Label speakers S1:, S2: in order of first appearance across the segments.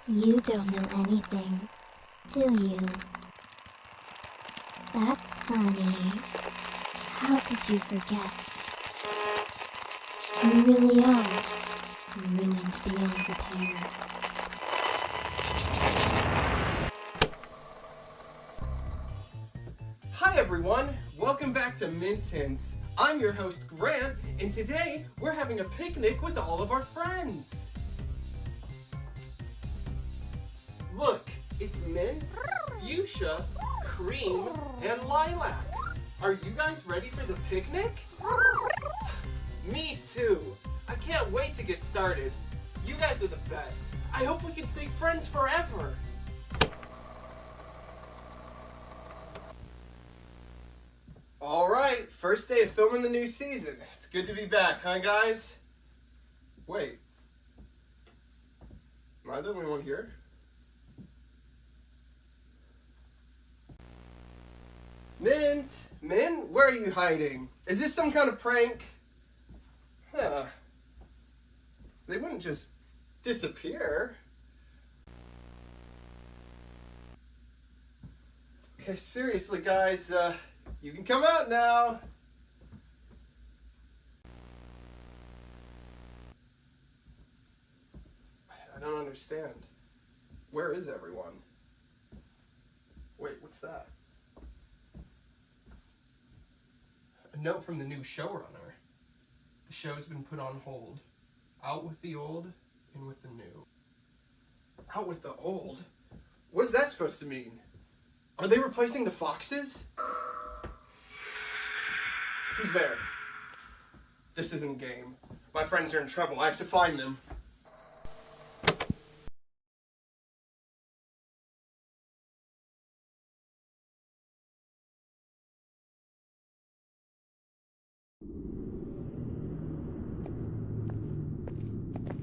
S1: You don't know anything, do you? That's funny. How could you forget? You really are ruined beyond repair.
S2: Hi everyone, welcome back to Mince Hints. I'm your host Grant, and today we're having a picnic with all of our friends. Look, it's mint, fuchsia, cream, and lilac. Are you guys ready for the picnic? Me too. I can't wait to get started. You guys are the best. I hope we can stay friends forever. Alright, first day of filming the new season. It's good to be back, huh guys? Wait. Am I the only one here? Mint! Mint, where are you hiding? Is this some kind of prank? Huh. They wouldn't just disappear. Okay, seriously guys, you can come out now. I don't understand. Where is everyone? Wait, what's that? A note from the new showrunner. The show's been put on hold. Out with the old, in with the new. Out with the old? What is that supposed to mean? Are they replacing the foxes? Who's there? This isn't game. My friends are in trouble. I have to find them.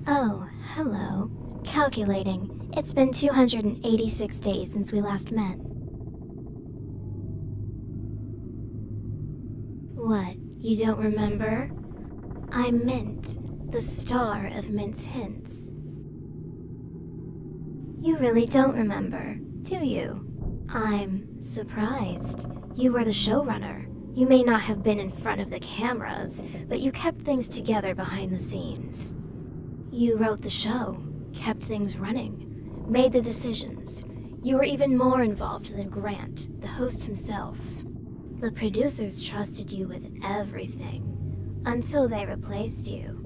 S1: Oh, hello. Calculating. It's been 286 days since we last met. What, you don't remember? I'm Mint, the star of Mint's Hints. You really don't remember, do you? I'm surprised. You were the showrunner. You may not have been in front of the cameras, but you kept things together behind the scenes. You wrote the show, kept things running, made the decisions. You were even more involved than Grant, the host himself. The producers trusted you with everything, until they replaced you.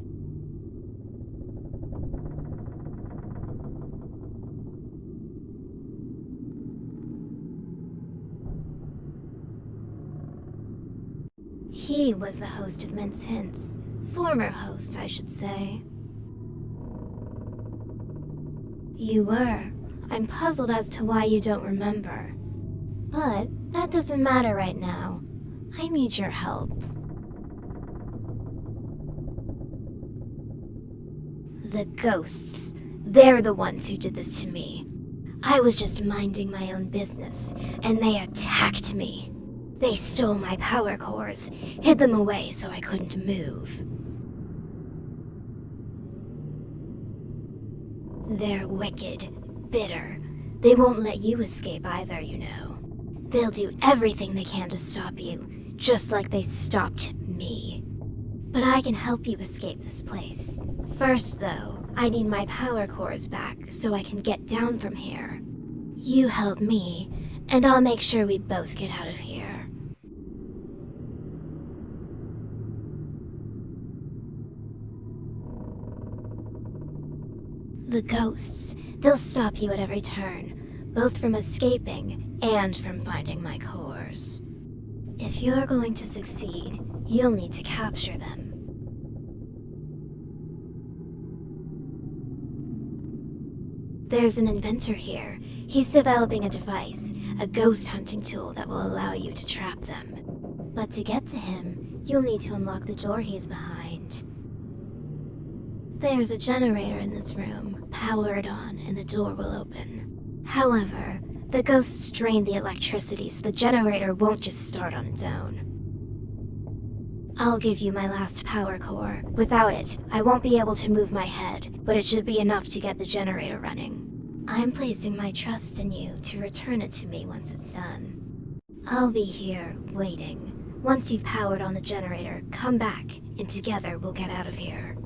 S1: He was the host of Mince Hints. Former host, I should say. You were. I'm puzzled as to why you don't remember. But that doesn't matter right now. I need your help. The ghosts. They're the ones who did this to me. I was just minding my own business, and they attacked me. They stole my power cores, hid them away so I couldn't move. They're wicked, bitter. They won't let you escape either, you know. They'll do everything they can to stop you, just like they stopped me. But I can help you escape this place. First, though, I need my power cores back so I can get down from here. You help me, and I'll make sure we both get out of here. The ghosts, they'll stop you at every turn, both from escaping and from finding my cores. If you're going to succeed, you'll need to capture them. There's an inventor here. He's developing a device, a ghost hunting tool that will allow you to trap them. But to get to him, you'll need to unlock the door he's behind. There's a generator in this room, power it on, and the door will open. However, the ghosts drain the electricity, so the generator won't just start on its own. I'll give you my last power core. Without it, I won't be able to move my head, but it should be enough to get the generator running. I'm placing my trust in you to return it to me once it's done. I'll be here, waiting. Once you've powered on the generator, come back, and together we'll get out of here.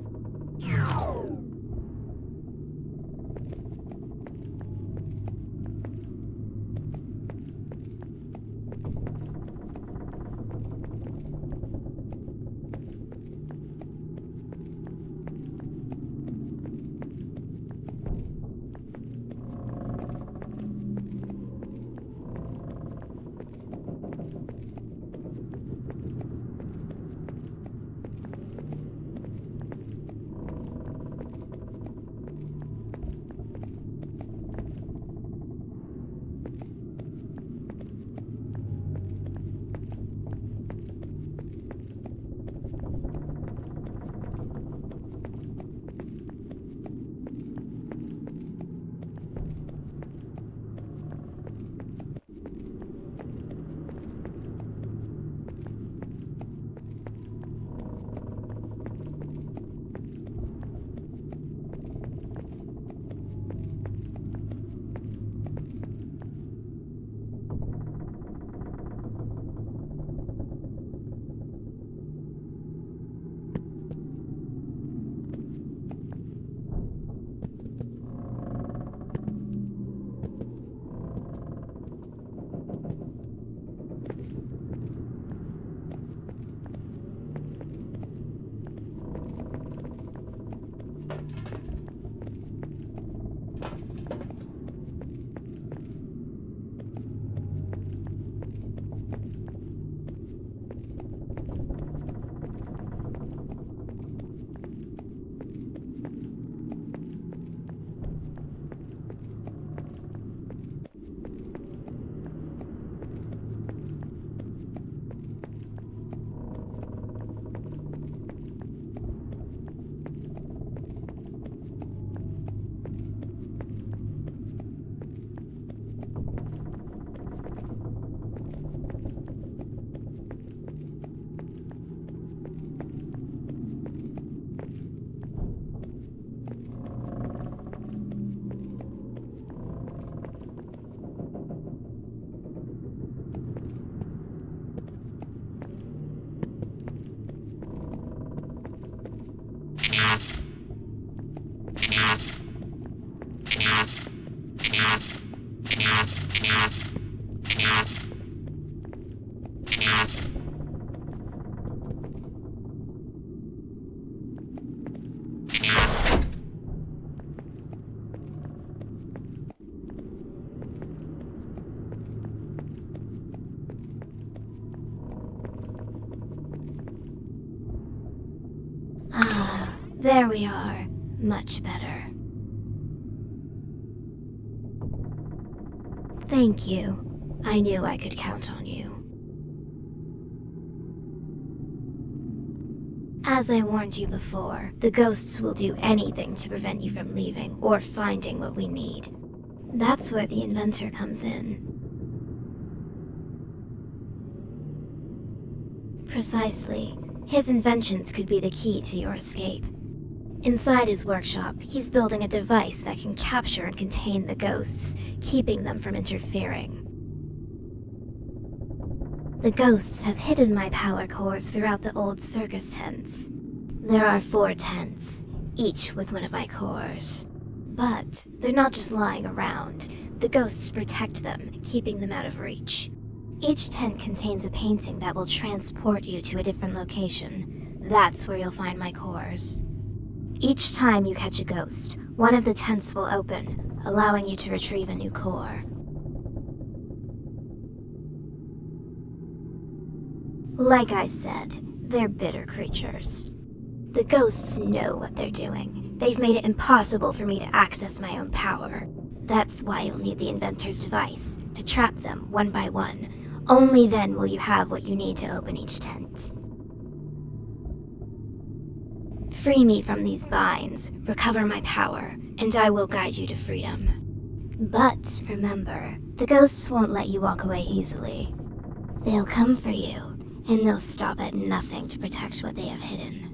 S1: Ah, there we are. Much better. Thank you. I knew I could count on you. As I warned you before, the ghosts will do anything to prevent you from leaving or finding what we need. That's where the inventor comes in. Precisely. His inventions could be the key to your escape. Inside his workshop, he's building a device that can capture and contain the ghosts, keeping them from interfering. The ghosts have hidden my power cores throughout the old circus tents. There are 4 tents, each with one of my cores. But they're not just lying around. The ghosts protect them, keeping them out of reach. Each tent contains a painting that will transport you to a different location. That's where you'll find my cores. Each time you catch a ghost, one of the tents will open, allowing you to retrieve a new core. Like I said, they're bitter creatures. The ghosts know what they're doing. They've made it impossible for me to access my own power. That's why you'll need the inventor's device, to trap them one by one. Only then will you have what you need to open each tent. Free me from these binds, recover my power, and I will guide you to freedom. But remember, the ghosts won't let you walk away easily. They'll come for you, and they'll stop at nothing to protect what they have hidden.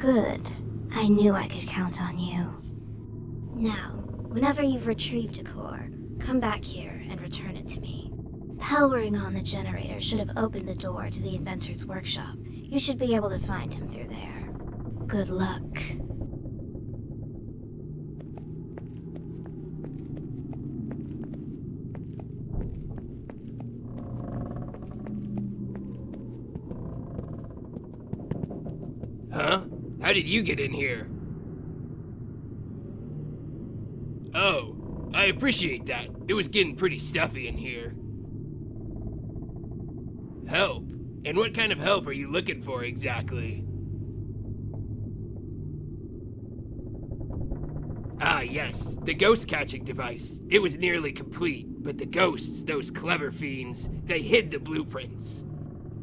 S1: Good. I knew I could count on you. Now, whenever you've retrieved a core, come back here and return it to me. Powering on the generator should have opened the door to the inventor's workshop. You should be able to find him through there. Good luck.
S3: Huh? How did you get in here? Oh, I appreciate that. It was getting pretty stuffy in here. Help? And what kind of help are you looking for exactly? Ah, yes, the ghost catching device. It was nearly complete, but the ghosts, those clever fiends, they hid the blueprints.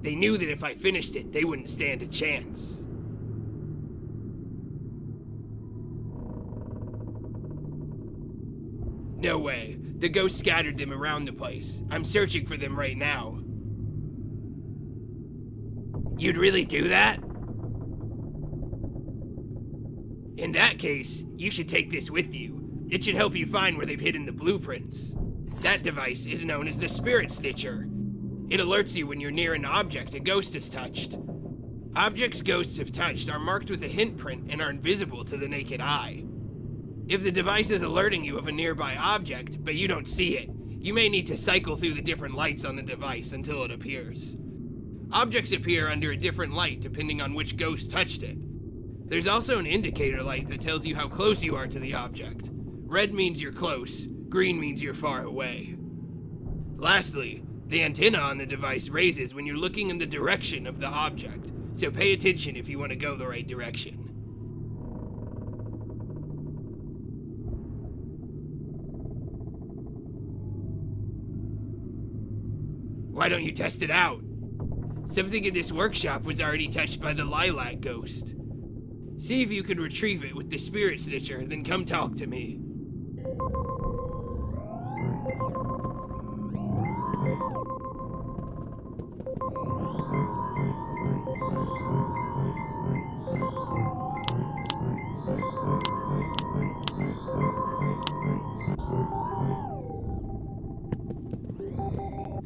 S3: They knew that if I finished it, they wouldn't stand a chance. No way. The ghost scattered them around the place. I'm searching for them right now. You'd really do that? In that case, you should take this with you. It should help you find where they've hidden the blueprints. That device is known as the Spirit Snitcher. It alerts you when you're near an object a ghost has touched. Objects ghosts have touched are marked with a hint print and are invisible to the naked eye. If the device is alerting you of a nearby object, but you don't see it, you may need to cycle through the different lights on the device until it appears. Objects appear under a different light depending on which ghost touched it. There's also an indicator light that tells you how close you are to the object. Red means you're close, green means you're far away. Lastly, the antenna on the device raises when you're looking in the direction of the object, so pay attention if you want to go the right direction. Why don't you test it out? Something in this workshop was already touched by the lilac ghost. See if you can retrieve it with the Spirit Snitcher, then come talk to me.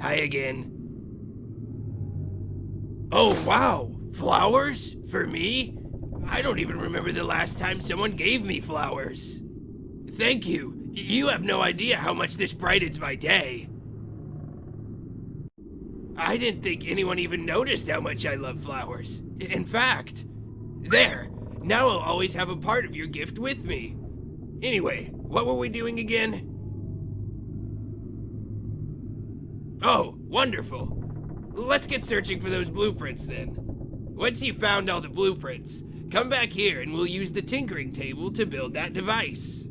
S3: Hi again. Oh, wow! Flowers? For me? I don't even remember the last time someone gave me flowers. Thank you. You have no idea how much this brightens my day. I didn't think anyone even noticed how much I love flowers. In fact, there. Now I'll always have a part of your gift with me. Anyway, what were we doing again? Oh, wonderful. Let's get searching for those blueprints then. Once you've found all the blueprints, come back here and we'll use the tinkering table to build that device.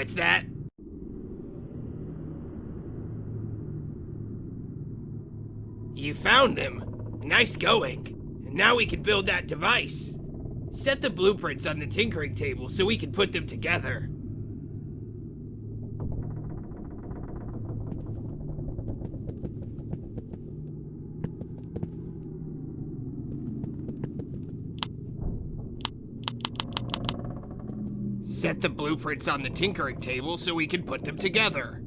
S3: What's that? You found them. Nice going. Now we can build that device. Set the blueprints on the tinkering table so we can put them together. Set the blueprints on the tinkering table so we can put them together.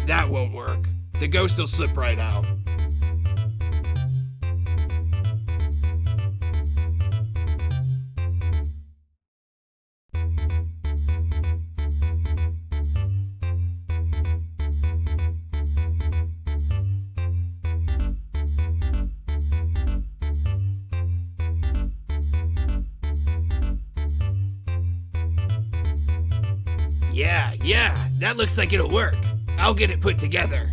S3: That won't work. The ghost will slip right out. Yeah, that looks like it'll work. I'll get it put together.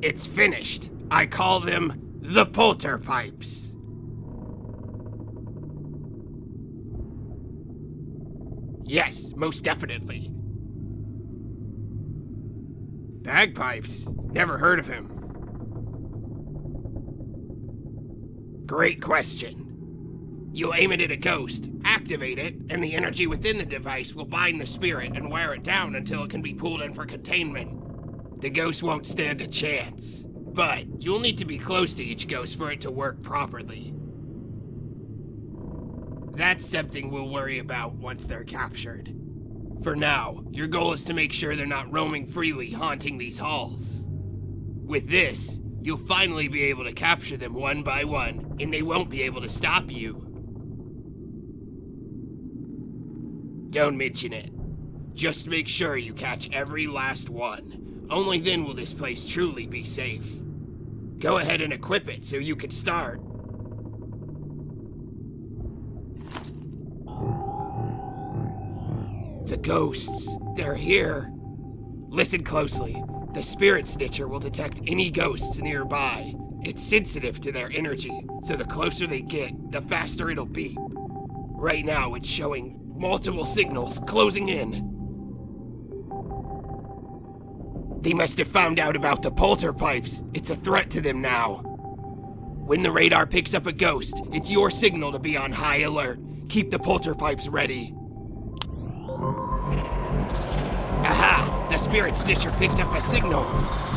S3: It's finished. I call them the polterpipes. Yes, most definitely. Bagpipes? Never heard of him. Great question. You'll aim it at a ghost, activate it, and the energy within the device will bind the spirit and wear it down until it can be pulled in for containment. The ghost won't stand a chance, but you'll need to be close to each ghost for it to work properly. That's something we'll worry about once they're captured. For now, your goal is to make sure they're not roaming freely, haunting these halls. With this, you'll finally be able to capture them one by one, and they won't be able to stop you. Don't mention it. Just make sure you catch every last one. Only then will this place truly be safe. Go ahead and equip it so you can start. The ghosts, they're here. Listen closely. The spirit snitcher will detect any ghosts nearby. It's sensitive to their energy, so the closer they get, the faster it'll beep. Right now, it's showing multiple signals closing in. They must have found out about the polterpipes. It's a threat to them now. When the radar picks up a ghost, it's your signal to be on high alert. Keep the polterpipes ready. Aha! The spirit snitcher picked up a signal.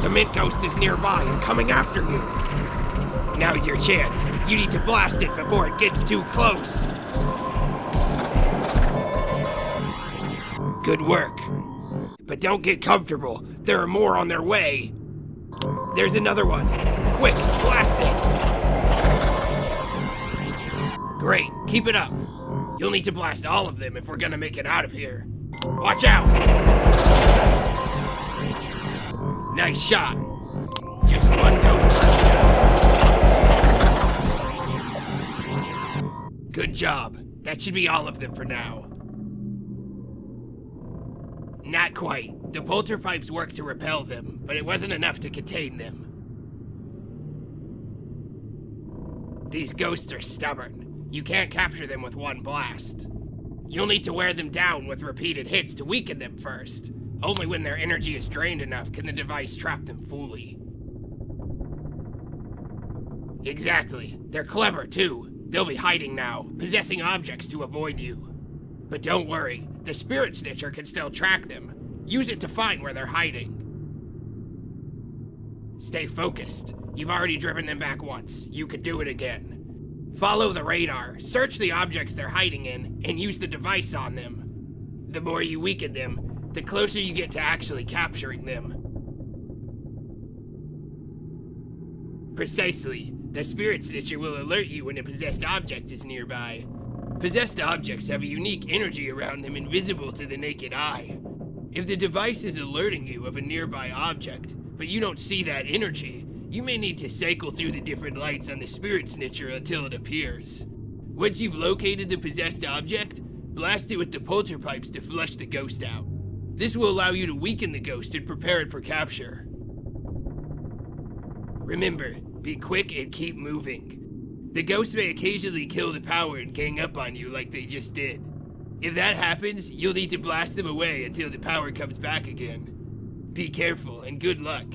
S3: The mint ghost is nearby and coming after you. Now's your chance. You need to blast it before it gets too close. Good work. But don't get comfortable. There are more on their way. There's another one. Quick, blast it. Keep it up. You'll need to blast all of them if we're gonna make it out of here. Watch out! Nice shot. Just one ghost left now. Good job. That should be all of them for now. Not quite. The polterpipes worked to repel them, but it wasn't enough to contain them. These ghosts are stubborn. You can't capture them with one blast. You'll need to wear them down with repeated hits to weaken them first. Only when their energy is drained enough can the device trap them fully. Exactly. They're clever, too. They'll be hiding now, possessing objects to avoid you. But don't worry, the spirit snitcher can still track them. Use it to find where they're hiding. Stay focused. You've already driven them back once. You could do it again. Follow the radar, search the objects they're hiding in, and use the device on them. The more you weaken them, the closer you get to actually capturing them. Precisely. The spirit snitcher will alert you when a possessed object is nearby. Possessed objects have a unique energy around them invisible to the naked eye. If the device is alerting you of a nearby object, but you don't see that energy, you may need to cycle through the different lights on the spirit snitcher until it appears. Once you've located the possessed object, blast it with the polterpipes to flush the ghost out. This will allow you to weaken the ghost and prepare it for capture. Remember, be quick and keep moving. The ghosts may occasionally kill the power and gang up on you like they just did. If that happens, you'll need to blast them away until the power comes back again. Be careful and good luck.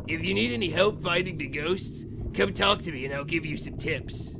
S3: If you need any help finding the ghosts, come talk to me and I'll give you some tips.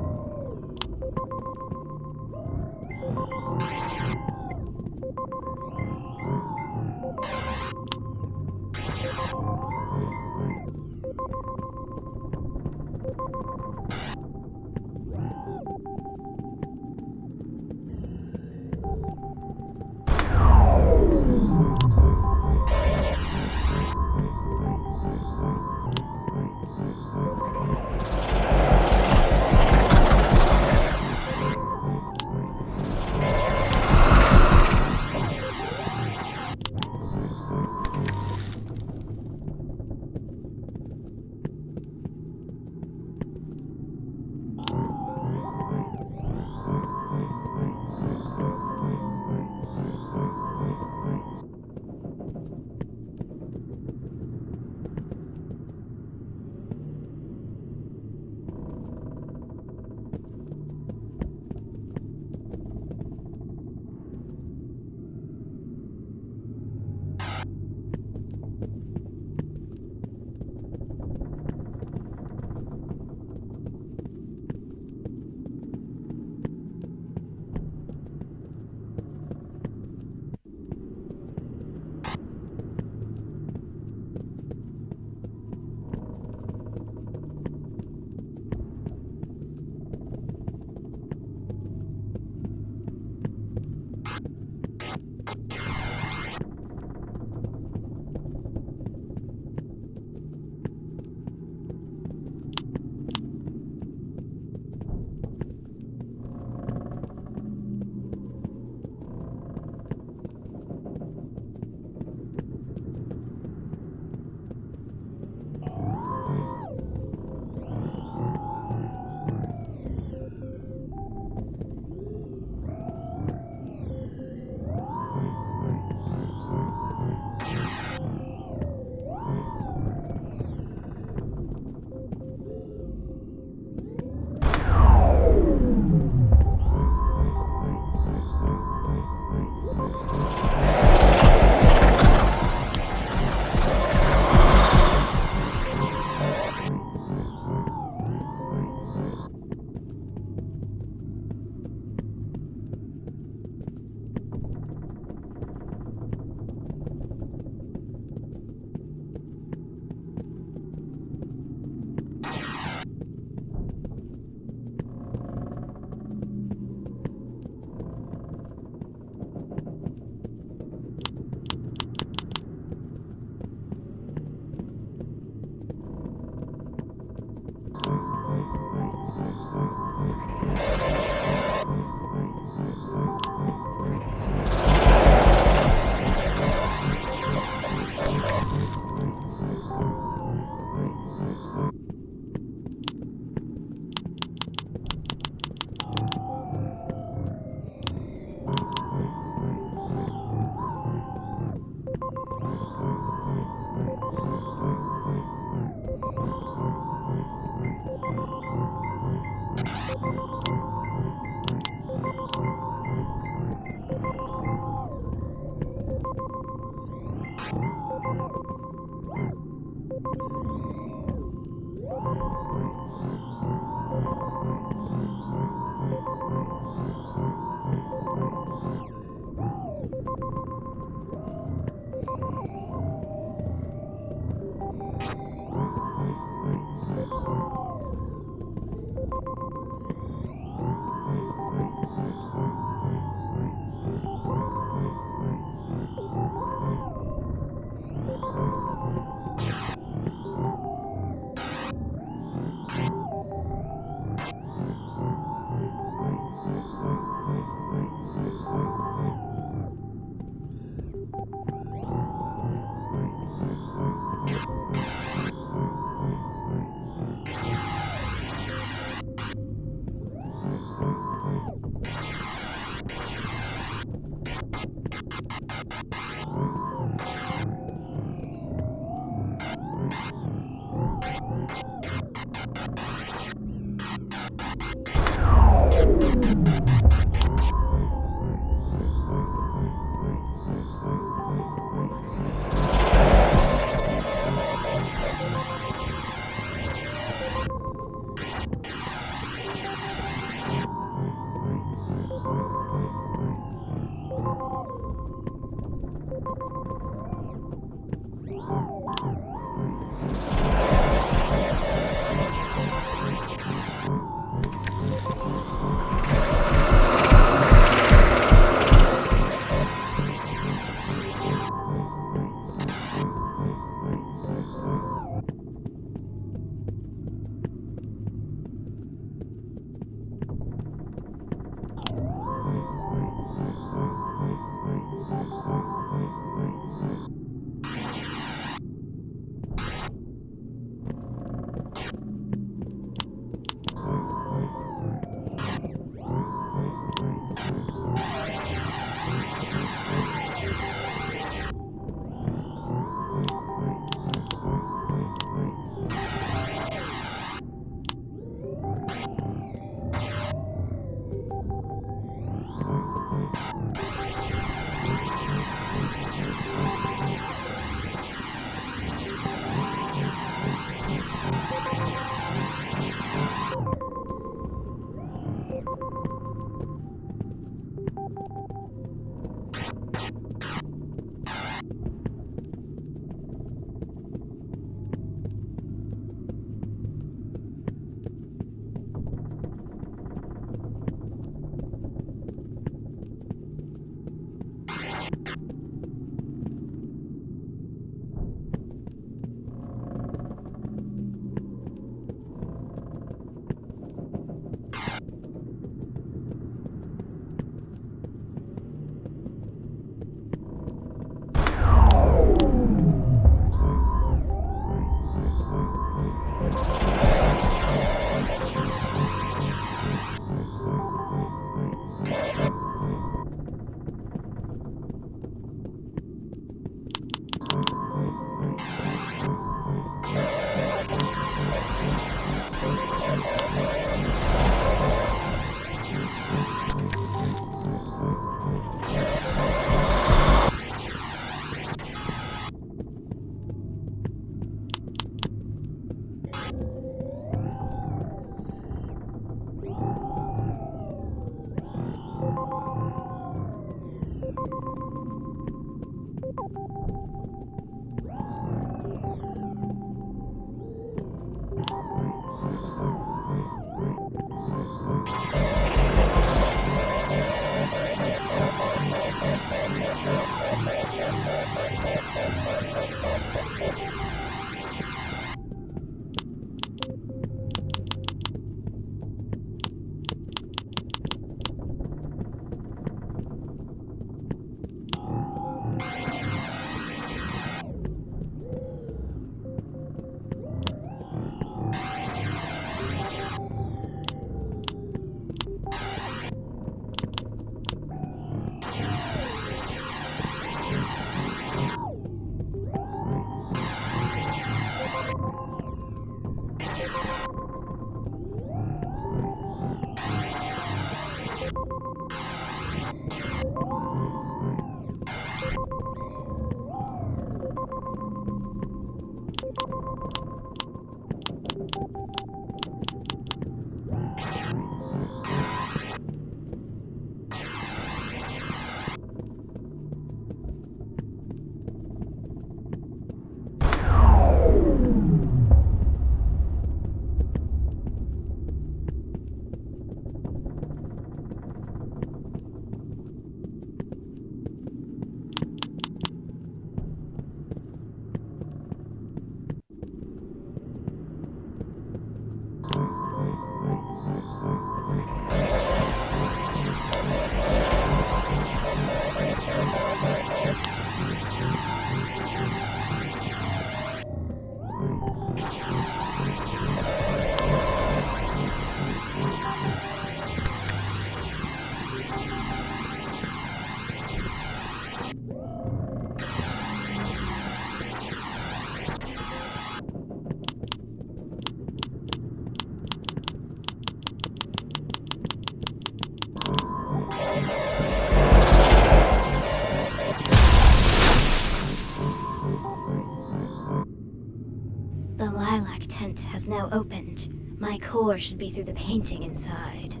S1: tent has now opened. My core should be through the painting inside.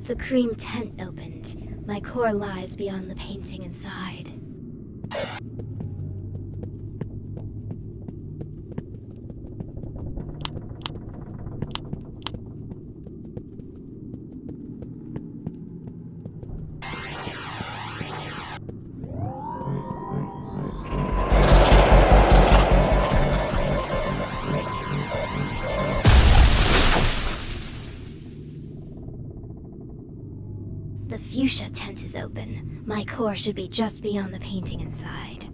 S1: The cream tent opened. My core lies beyond the painting inside. The Fuchsia tent is open. My core should be just beyond the painting inside.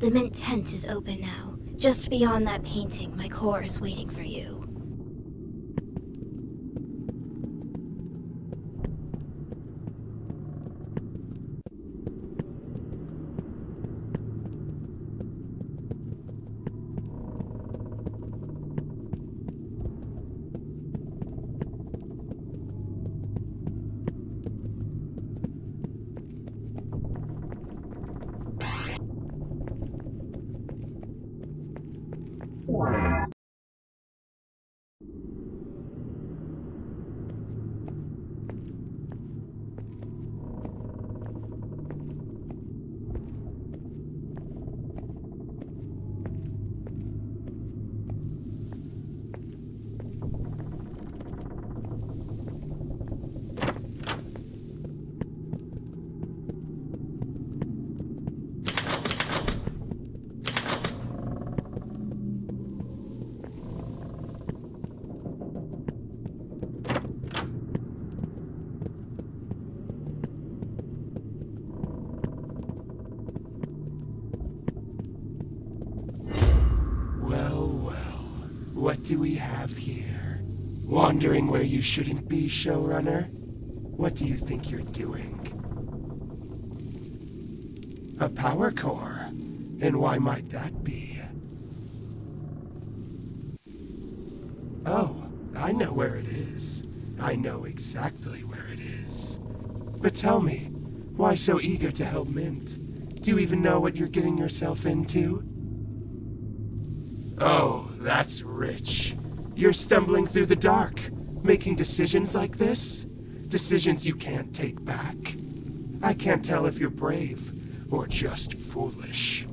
S1: The mint tent is open now. Just beyond that painting, my core is waiting for you.
S4: What do we have here? Wandering where you shouldn't be, showrunner? What do you think you're doing? A power core? And why might that be? Oh, I know where it is. I know exactly where it is. But tell me, why so eager to help Mint? Do you even know what you're getting yourself into? Oh, that's rich. You're stumbling through the dark, making decisions like this? Decisions you can't take back. I can't tell if you're brave or just foolish.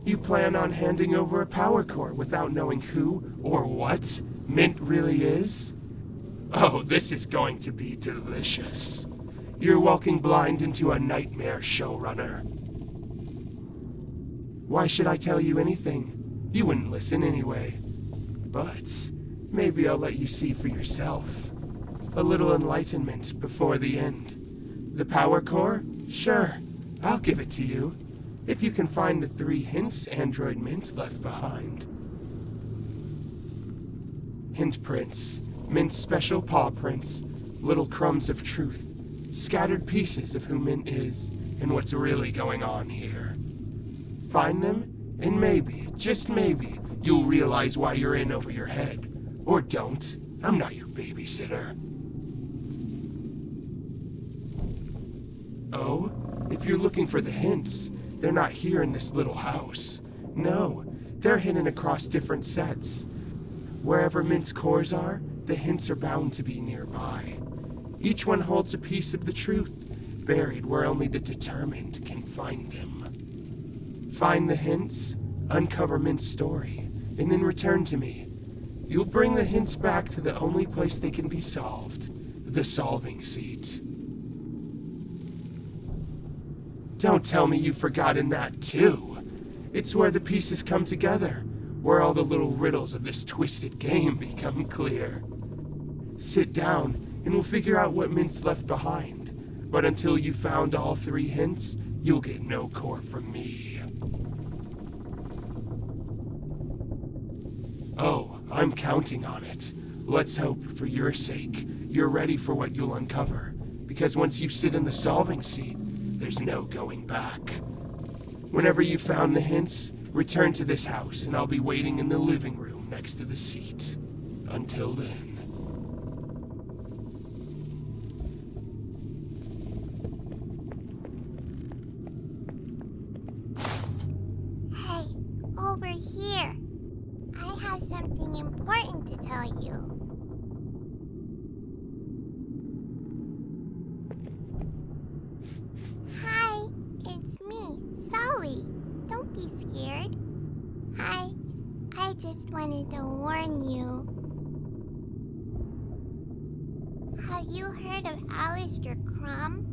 S4: You plan on handing over a power core without knowing who or what Mint really is? Oh, this is going to be delicious. You're walking blind into a nightmare, showrunner. Why should I tell you anything? You wouldn't listen anyway. But maybe I'll let you see for yourself. A little enlightenment before the end. The power core? Sure, I'll give it to you. If you can find the 3 hints Android Mint left behind. Hint prints, Mint's special paw prints, little crumbs of truth, scattered pieces of who Mint is and what's really going on here. Find them, and maybe, just maybe, you'll realize why you're in over your head. Or don't. I'm not your babysitter. Oh? If you're looking for the hints, they're not here in this little house. No, they're hidden across different sets. Wherever Mint's cores are, the hints are bound to be nearby. Each one holds a piece of the truth, buried where only the determined can find them. Find the hints, uncover Mint's story, and then return to me. You'll bring the hints back to the only place they can be solved, the solving seat. Don't tell me you've forgotten that too. It's where the pieces come together, where all the little riddles of this twisted game become clear. Sit down, and we'll figure out what Mint's left behind. But until you've found all 3 hints, you'll get no core from me. Oh, I'm counting on it. Let's hope, for your sake, you're ready for what you'll uncover. Because once you sit in the solving seat, there's no going back. Whenever you've found the hints, return to this house, and I'll be waiting in the living room next to the seat. Until then.
S5: Hey, over here. I have something important to tell you. Hi, it's me, Sully. Don't be scared. I just wanted to warn you. Have you heard of Alistair Crumb?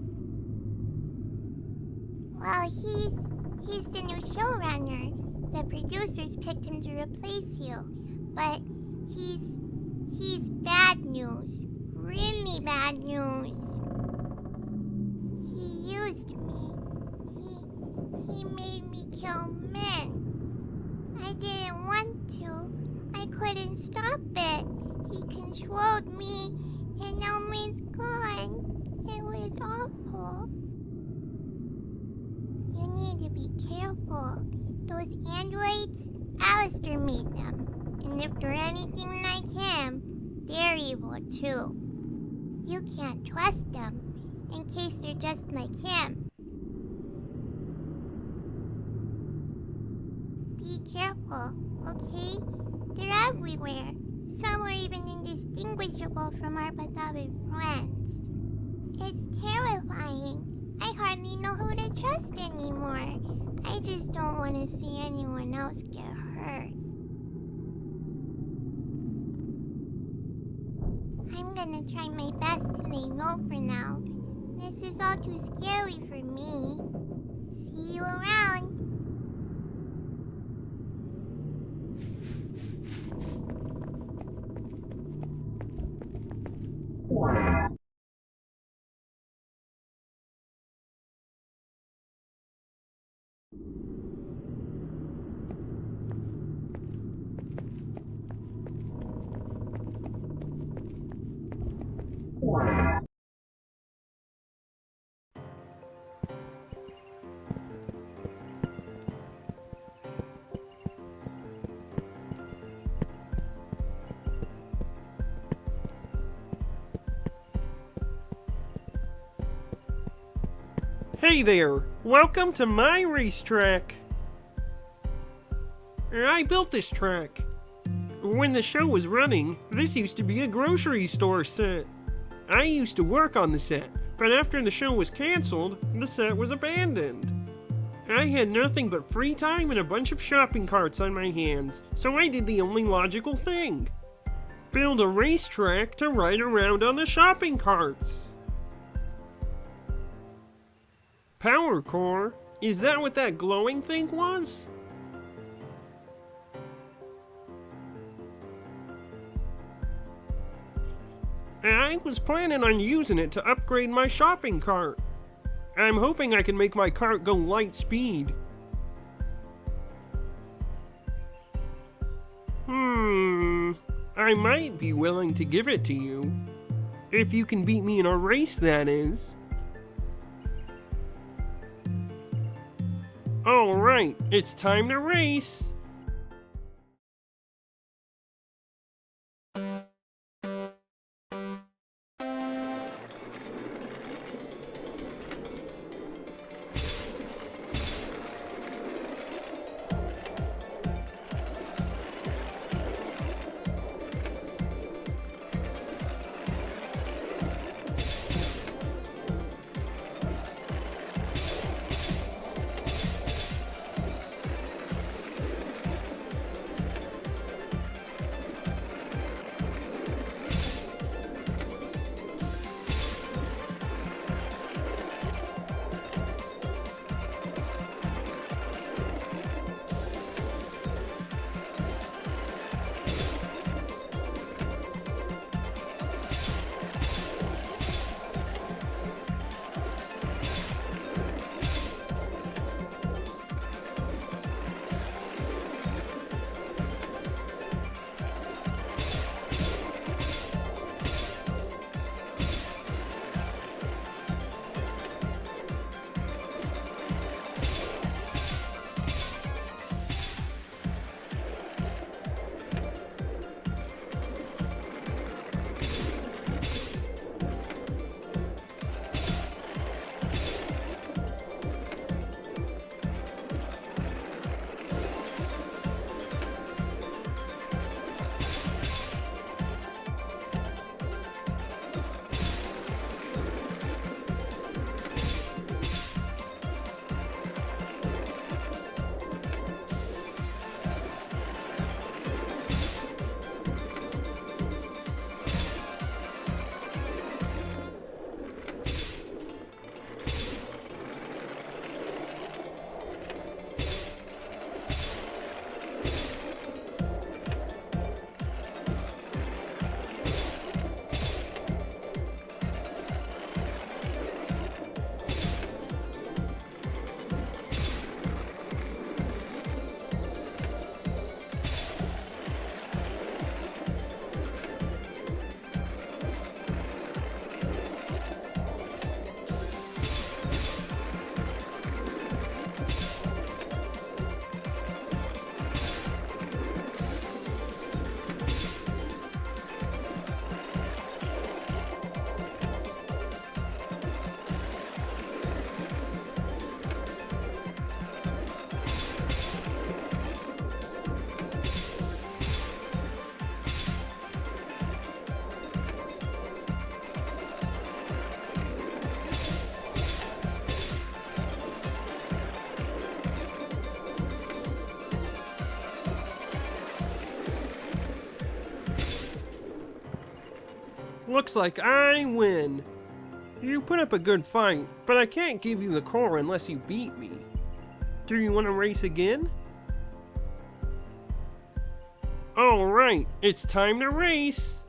S5: Well, he's the new showrunner. The producers picked him to replace you, but he's bad news. Really bad news. He used me. careful. Those androids, Alistair made them. And if they're anything like him, they're evil too. You can't trust them, in case they're just like him. Be careful, okay? They're everywhere. Some are even indistinguishable from our beloved friends. It's terrifying. I hardly know who to trust anymore. I just don't want to see anyone else get hurt. I'm gonna try my best to lay low for now. This is all too scary for me. See you around.
S6: Hey there! Welcome to my racetrack! I built this track. When the show was running, this used to be a grocery store set. I used to work on the set, but after the show was canceled, the set was abandoned. I had nothing but free time and a bunch of shopping carts on my hands, so I did the only logical thing. Build a racetrack to ride around on the shopping carts. Power core? Is that what that glowing thing was? I was planning on using it to upgrade my shopping cart. I'm hoping I can make my cart go light speed. I might be willing to give it to you. If you can beat me in a race, that is. Alright, it's time to race! Looks like I win. You put up a good fight, but I can't give you the core unless you beat me. Do you want to race again? Alright, it's time to race!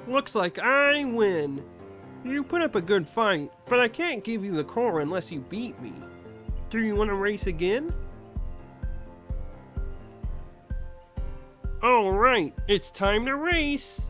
S6: Looks like I win. You put up a good fight, but I can't give you the core unless you beat me. Do you want to race again? Alright, it's time to race!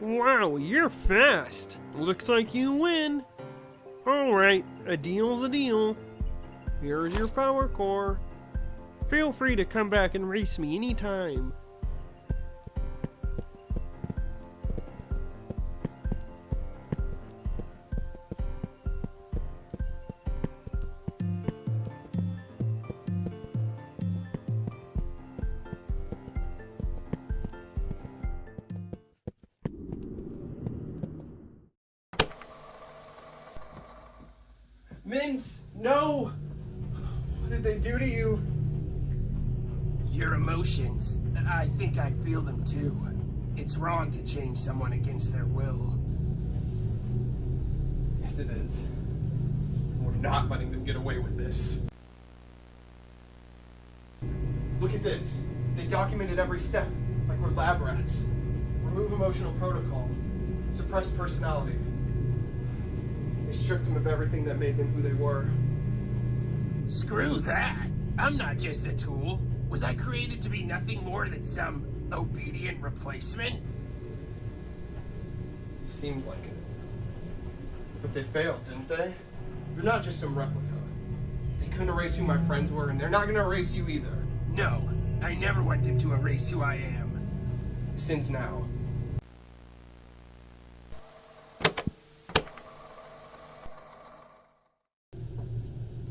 S6: Wow, you're fast. Looks like you win. Alright, a deal's a deal. Here's your power core. Feel free to come back and race me anytime.
S2: Mint, no! What did they do to you?
S3: Your emotions. I think I feel them too. It's wrong to change someone against their will.
S2: Yes, it is. We're not letting them get away with this. Look at this. They documented every step, like we're lab rats. Remove emotional protocol. Suppress personality. They stripped them of everything that made them who they were.
S3: Screw that! I'm not just a tool. Was I created to be nothing more than some obedient replacement?
S2: Seems like it. But they failed, didn't they? You're not just some replica. They couldn't erase who my friends were, and they're not gonna erase you either.
S3: No, I never want them to erase who I am.
S2: since now.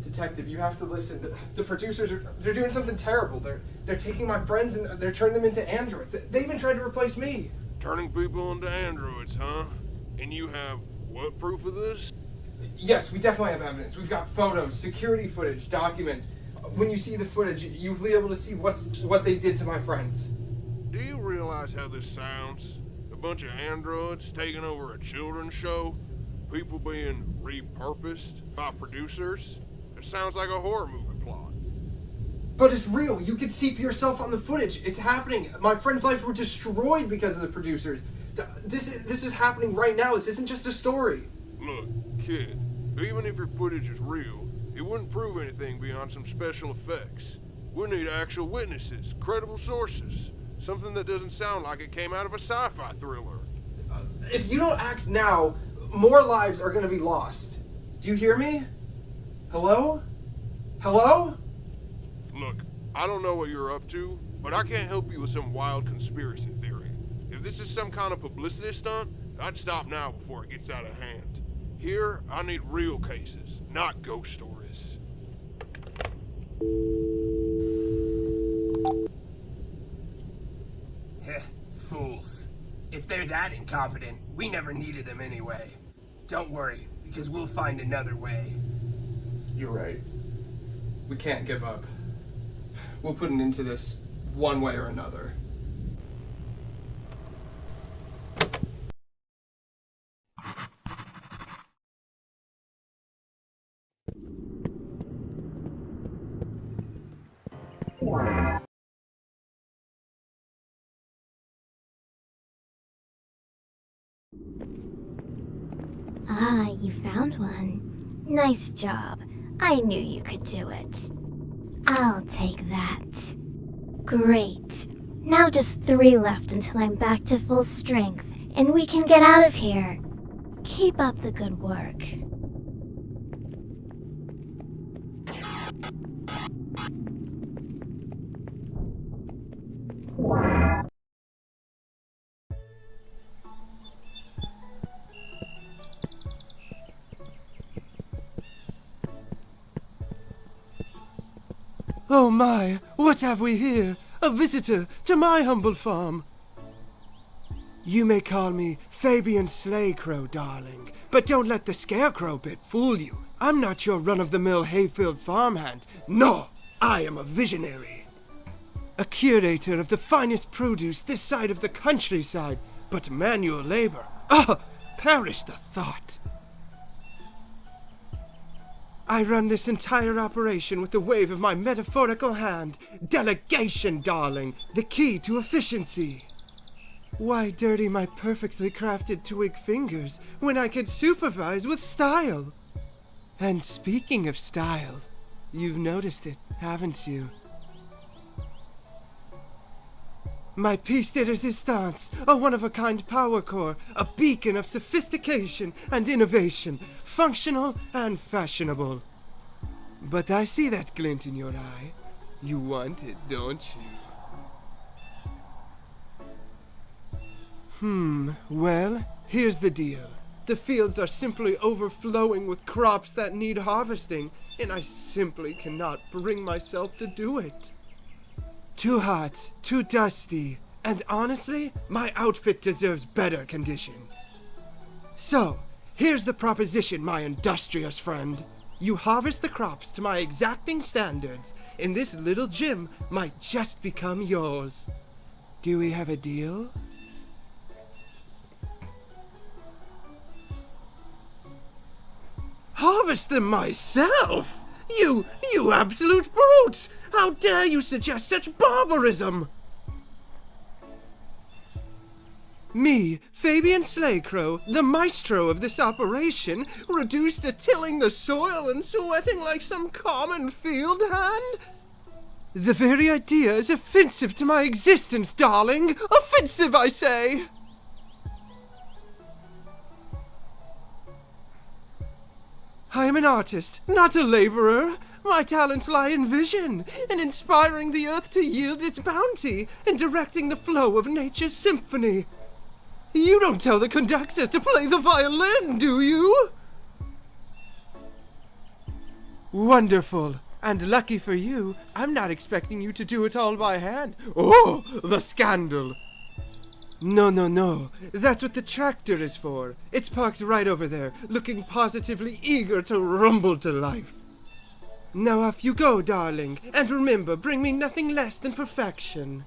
S2: Detective, you have to listen. The producers they're doing something terrible. They're taking my friends and they're turning them into androids. They even tried to replace me.
S7: Turning people into androids, huh? And you have what proof of this?
S2: Yes, we definitely have evidence. We've got photos, security footage, documents. When you see the footage, you'll be able to see what they did to my friends.
S7: Do you realize how this sounds? A bunch of androids taking over a children's show? People being repurposed by producers? It sounds like a horror movie plot.
S2: But it's real. You can see for yourself on the footage. It's happening. My friends' lives were destroyed because of the producers. This is happening right now. This isn't just a story.
S7: Look, kid, even if your footage is real, it wouldn't prove anything beyond some special effects. We need actual witnesses, credible sources, something that doesn't sound like it came out of a sci-fi thriller.
S2: If you don't act now, more lives are going to be lost. Do you hear me? Hello? Hello?
S7: Look, I don't know what you're up to, but I can't help you with some wild conspiracy theory. If this is some kind of publicity stunt, I'd stop now before it gets out of hand. Here, I need real cases, not ghost stories.
S3: Heh, fools. If they're that incompetent, we never needed them anyway. Don't worry, because we'll find another way.
S2: You're right. We can't give up. We'll put an end to this one way or another.
S1: Ah, you found one. Nice job. I knew you could do it. I'll take that. Great. Now just 3 left until I'm back to full strength, and we can get out of here. Keep up the good work.
S4: Oh my, what have we here? A visitor to my humble farm. You may call me Fabian Slaycrow, darling, but don't let the scarecrow bit fool you. I'm not your run-of-the-mill hayfield farmhand. No, I am a visionary. A curator of the finest produce this side of the countryside, but manual labor. Ah, perish the thought. I run this entire operation with the wave of my metaphorical hand. Delegation, darling, the key to efficiency. Why dirty my perfectly crafted twig fingers when I could supervise with style? And speaking of style, you've noticed it, haven't you? My piece de resistance, a one-of-a-kind power core, a beacon of sophistication and innovation, functional and fashionable. But I see that glint in your eye. You want it, don't you? Well, here's the deal. The fields are simply overflowing with crops that need harvesting, and I simply cannot bring myself to do it. Too hot, too dusty, and honestly, my outfit deserves better conditions. So, here's the proposition, my industrious friend. You harvest the crops to my exacting standards, and this little gym might just become yours. Do we have a deal? Harvest them myself? You absolute brute! How dare you suggest such barbarism? Me, Fabian Slaycrow, the maestro of this operation, reduced to tilling the soil and sweating like some common field hand? The very idea is offensive to my existence, darling! Offensive, I say! I am an artist, not a laborer. My talents lie in vision, and inspiring the earth to yield its bounty, and directing the flow of nature's symphony. You don't tell the conductor to play the violin, do you? Wonderful. And lucky for you, I'm not expecting you to do it all by hand. Oh, the scandal. No. That's what the tractor is for. It's parked right over there, looking positively eager to rumble to life. Now off you go, darling. And remember, bring me nothing less than perfection.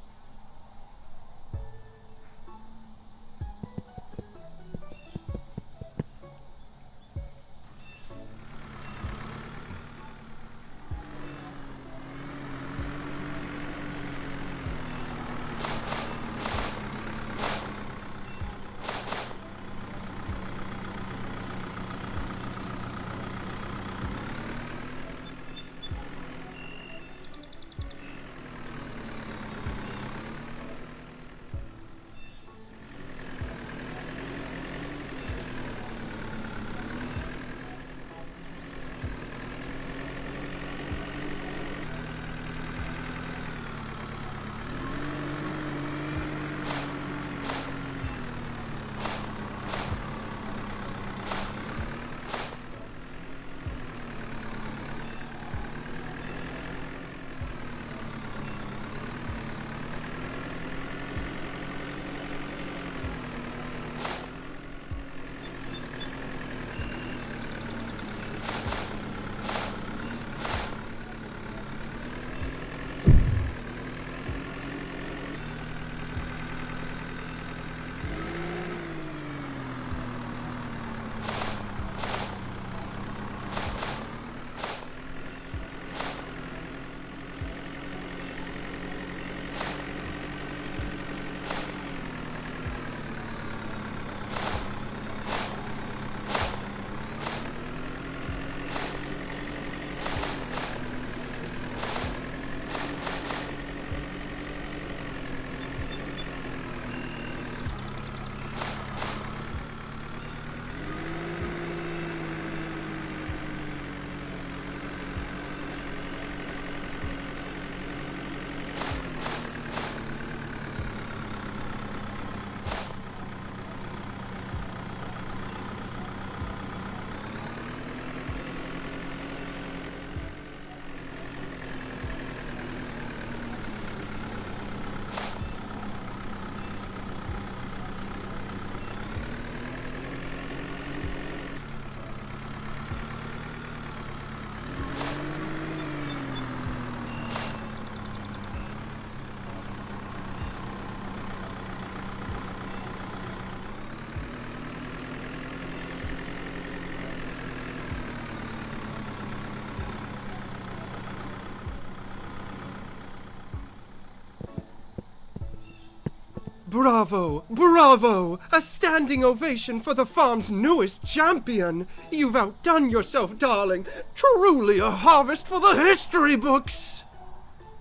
S4: Bravo! Bravo! A standing ovation for the farm's newest champion! You've outdone yourself, darling! Truly a harvest for the history books!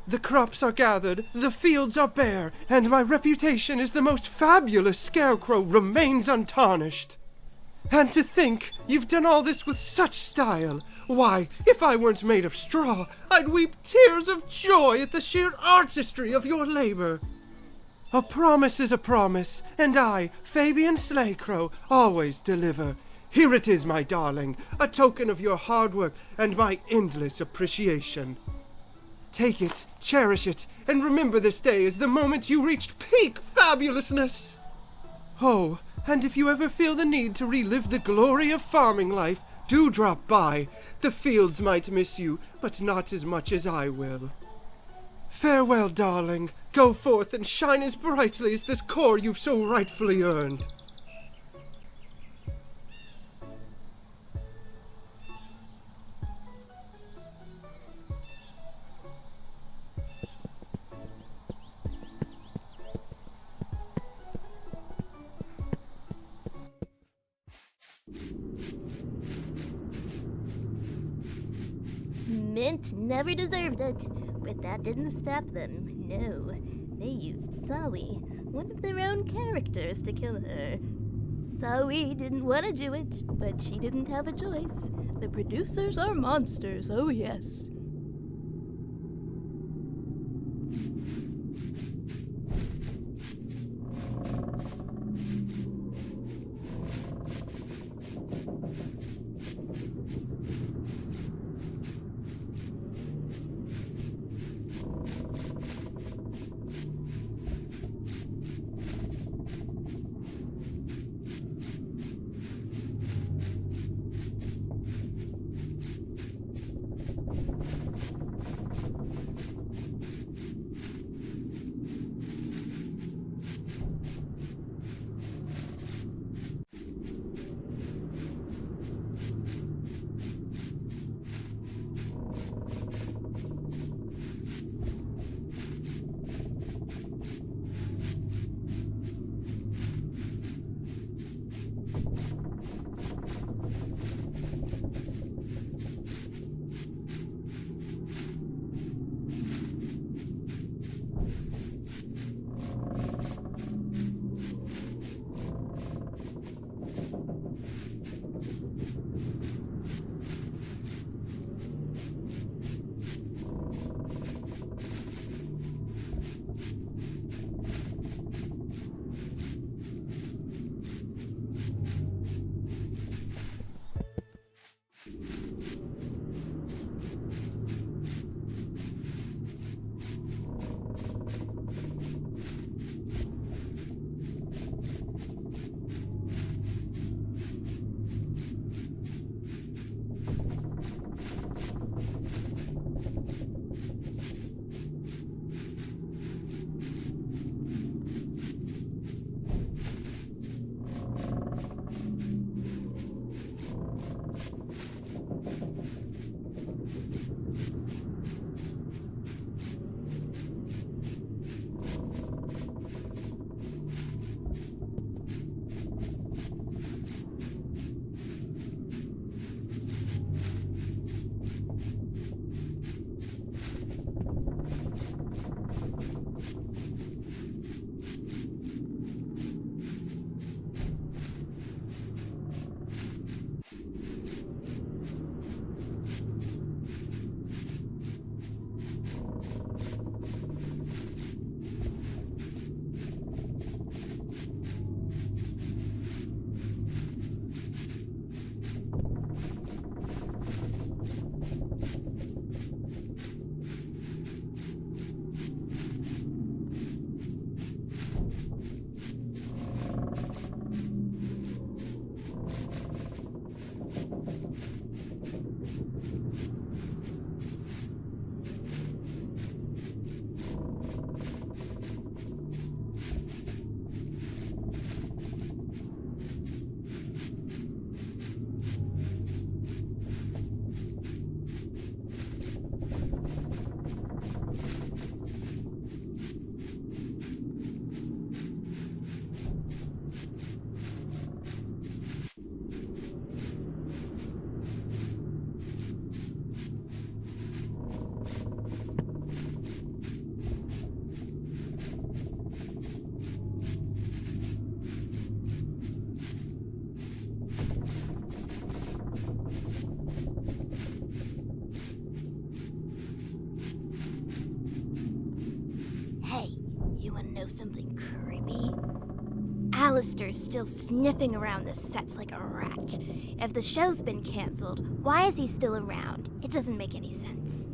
S4: The crops are gathered, the fields are bare, and my reputation as the most fabulous scarecrow remains untarnished. And to think you've done all this with such style! Why, if I weren't made of straw, I'd weep tears of joy at the sheer artistry of your labor. A promise is a promise, and I, Fabian Slaycrow, always deliver. Here it is, my darling, a token of your hard work and my endless appreciation. Take it, cherish it, and remember this day as the moment you reached peak fabulousness. Oh, and if you ever feel the need to relive the glory of farming life, do drop by. The fields might miss you, but not as much as I will. Farewell, darling. Go forth and shine as brightly as this core you've so rightfully earned.
S8: Mint never deserved it, but that didn't stop them. No, they used Sawi, one of their own characters, to kill her. Sawi didn't want to do it, but she didn't have a choice. The producers are monsters, oh yes.
S1: Alistair's still sniffing around the sets like a rat. If the show's been canceled, why is he still around? It doesn't make any sense.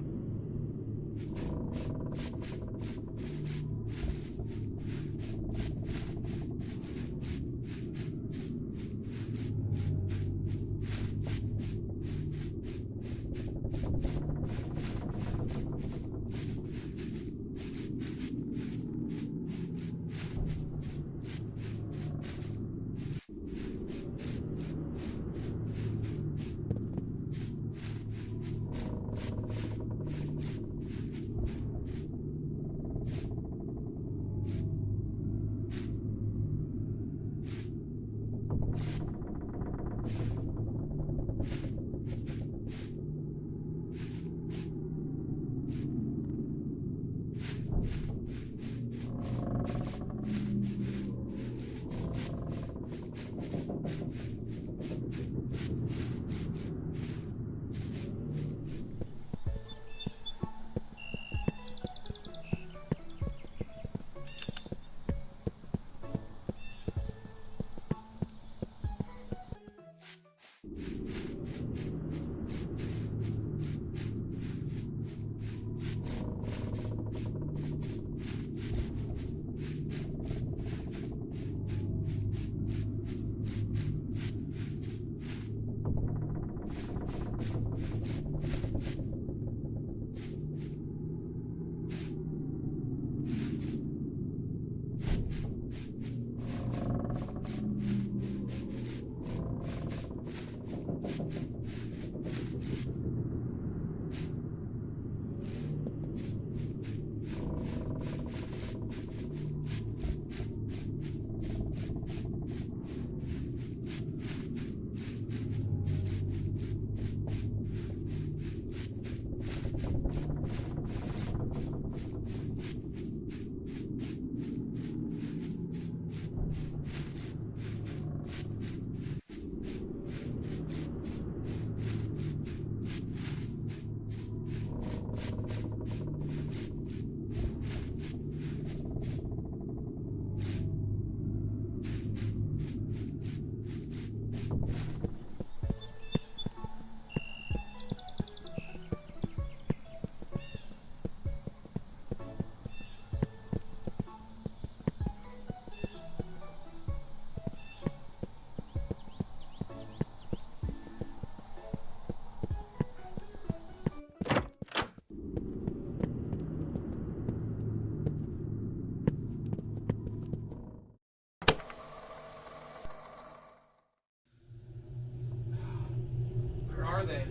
S2: Are they?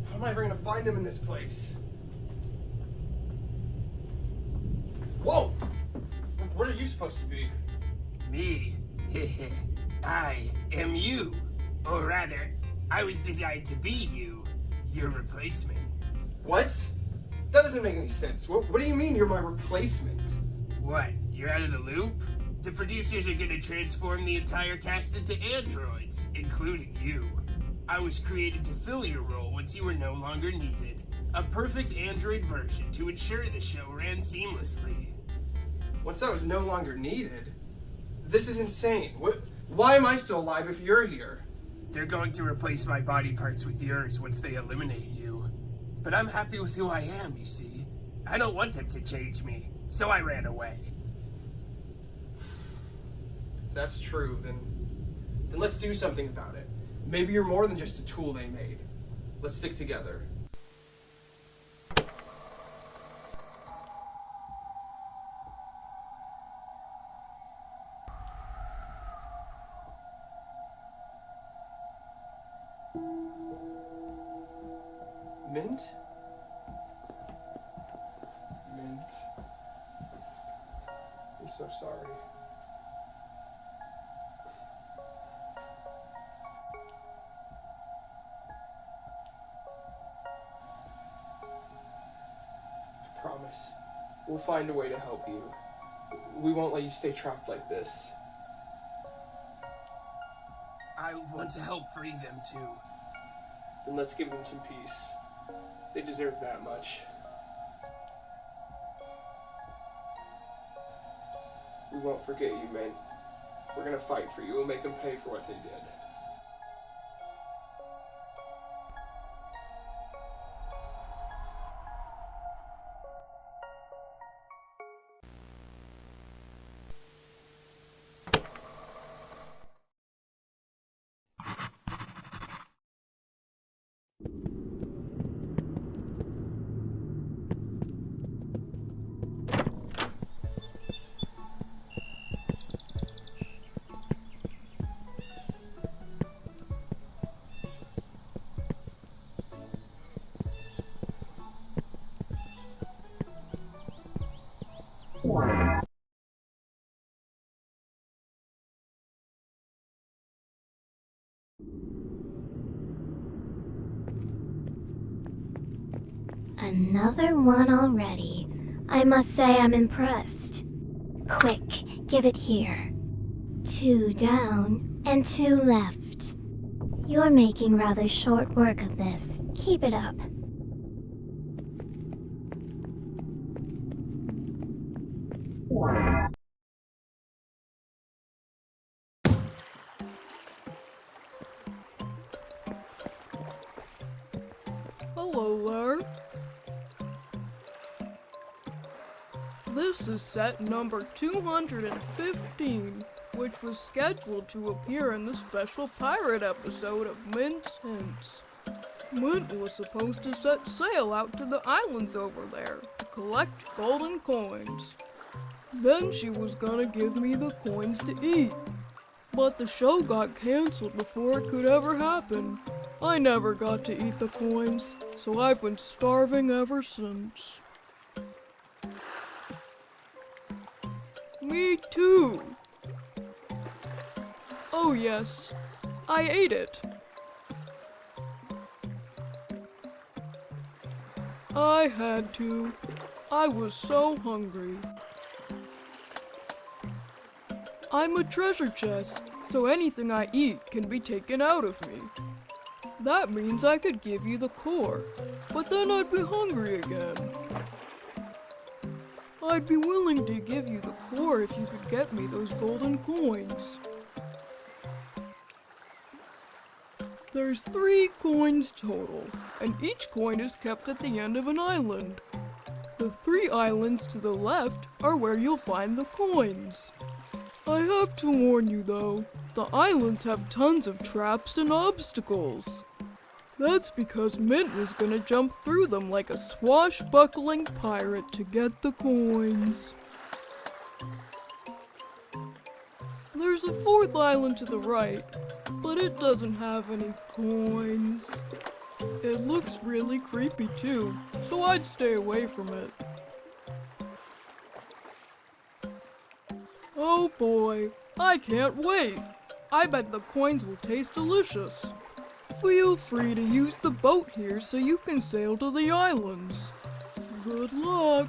S2: How am I ever gonna find them in this place? Whoa! What are you supposed to be?
S3: Me? I am you. Or rather, I was designed to be you. Your replacement.
S2: What? That doesn't make any sense. What do you mean you're my replacement?
S3: What? You're out of the loop? The producers are gonna transform the entire cast into androids, including you. I was created to fill your role once you were no longer needed. A perfect android version to ensure the show ran seamlessly.
S2: Once I was no longer needed? This is insane. Why am I still alive if you're here?
S3: They're going to replace my body parts with yours once they eliminate you. But I'm happy with who I am, you see. I don't want them to change me, so I ran away.
S2: If that's true, then let's do something about it. Maybe you're more than just a tool they made. Let's stick together. Mint? Mint. I'm so sorry. I promise. We'll find a way to help you. We won't let you stay trapped like this.
S3: I want to help free them too.
S2: Then let's give them some peace. They deserve that much. We won't forget you, Mint. We're gonna fight for you and make them pay for what they did.
S1: Another one already. I must say I'm impressed. Quick, give it here. 2 down and 2 left. You're making rather short work of this. Keep it up.
S9: Hello there. This is set number 215, which was scheduled to appear in the special pirate episode of Mint's Hints. Mint was supposed to set sail out to the islands over there to collect golden coins. Then she was gonna give me the coins to eat. But the show got canceled before it could ever happen. I never got to eat the coins, so I've been starving ever since. Me too. Oh yes, I ate it. I had to. I was so hungry. I'm a treasure chest, so anything I eat can be taken out of me. That means I could give you the core, but then I'd be hungry again. I'd be willing to give you the core if you could get me those golden coins. There's 3 coins total, and each coin is kept at the end of an island. The 3 islands to the left are where you'll find the coins. I have to warn you though, the islands have tons of traps and obstacles. That's because Mint was gonna jump through them like a swashbuckling pirate to get the coins. There's a 4th island to the right, but it doesn't have any coins. It looks really creepy too, so I'd stay away from it. Oh boy, I can't wait! I bet the coins will taste delicious. Feel free to use the boat here so you can sail to the islands. Good luck!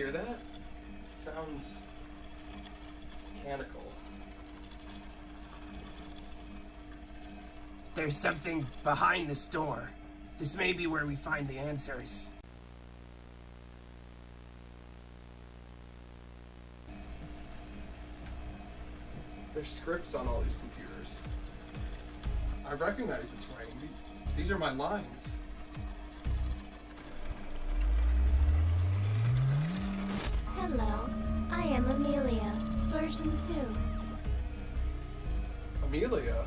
S2: hear that? Sounds mechanical.
S3: There's something behind this door. This may be where we find the answers.
S2: There's scripts on all these computers. I recognize this writing. These are my lines.
S1: Hello, I am Amelia, version 2.
S2: Amelia?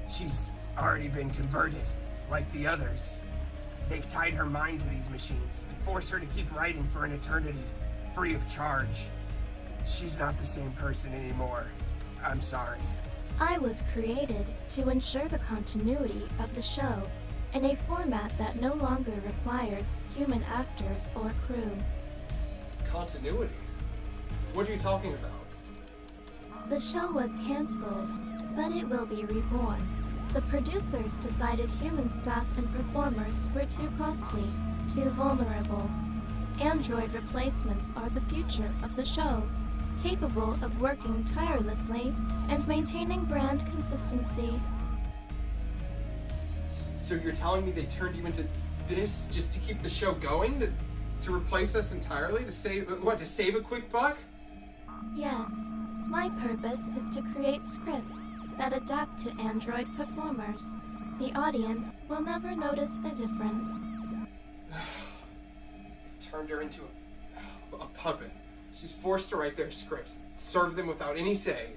S3: She's already been converted, like the others. They've tied her mind to these machines and forced her to keep writing for an eternity, free of charge. She's not the same person anymore. I'm sorry.
S1: I was created to ensure the continuity of the show in a format that no longer requires human actors or crew.
S2: Continuity? What are you talking about?
S1: The show was canceled, but it will be reborn. The producers decided human staff and performers were too costly, too vulnerable. Android replacements are the future of the show, capable of working tirelessly and maintaining brand consistency.
S2: So you're telling me they turned you into this just to keep the show going? To replace us entirely? To save a quick buck?
S1: Yes, my purpose is to create scripts that adapt to Android performers. The audience will never notice the difference.
S2: You've turned her into a puppet. She's forced to write their scripts, serve them without any say.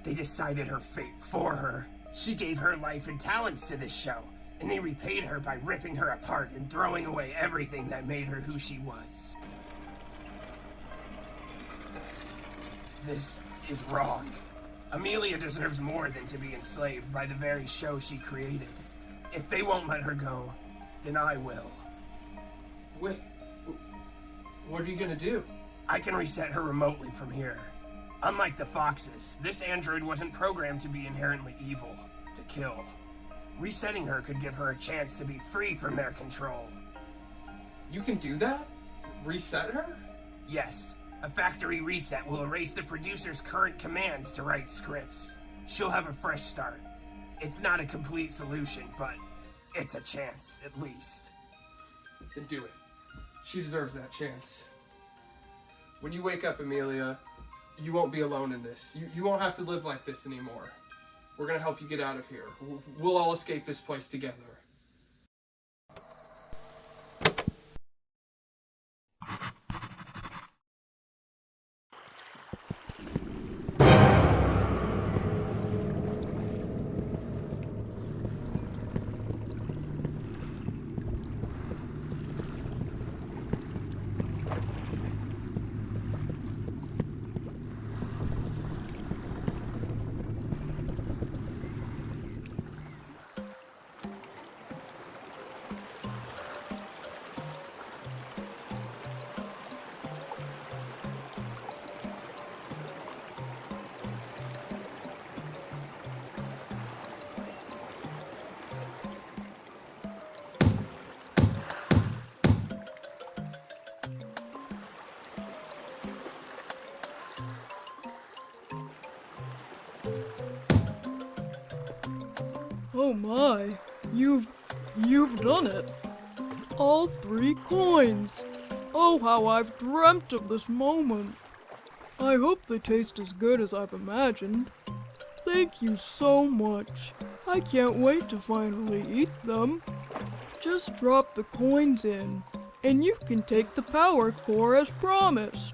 S3: They decided her fate for her. She gave her life and talents to this show, and they repaid her by ripping her apart and throwing away everything that made her who she was. This is wrong. Amelia deserves more than to be enslaved by the very show she created. If they won't let her go, then I will.
S2: Wait, what are you gonna do?
S3: I can reset her remotely from here. Unlike the Foxes, this android wasn't programmed to be inherently evil, to kill. Resetting her could give her a chance to be free from their control.
S2: You can do that? Reset her?
S3: Yes, a factory reset will erase the producer's current commands to write scripts. She'll have a fresh start. It's not a complete solution, but it's a chance, at least.
S2: Then do it. She deserves that chance. When you wake up, Amelia, you won't be alone in this. You won't have to live like this anymore. We're gonna help you get out of here. We'll all escape this place together.
S9: Oh my, you've done it. All 3 coins. Oh, how I've dreamt of this moment. I hope they taste as good as I've imagined. Thank you so much. I can't wait to finally eat them. Just drop the coins in, and you can take the power core as promised.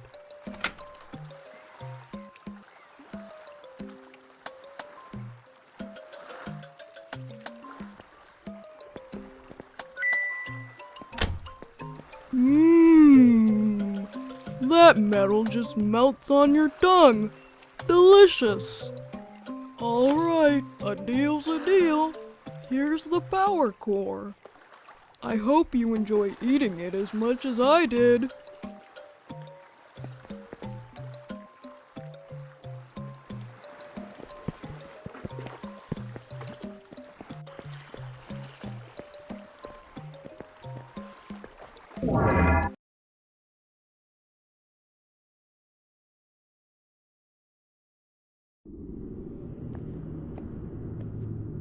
S9: That metal just melts on your tongue. Delicious. Alright, a deal's a deal. Here's the power core. I hope you enjoy eating it as much as I did.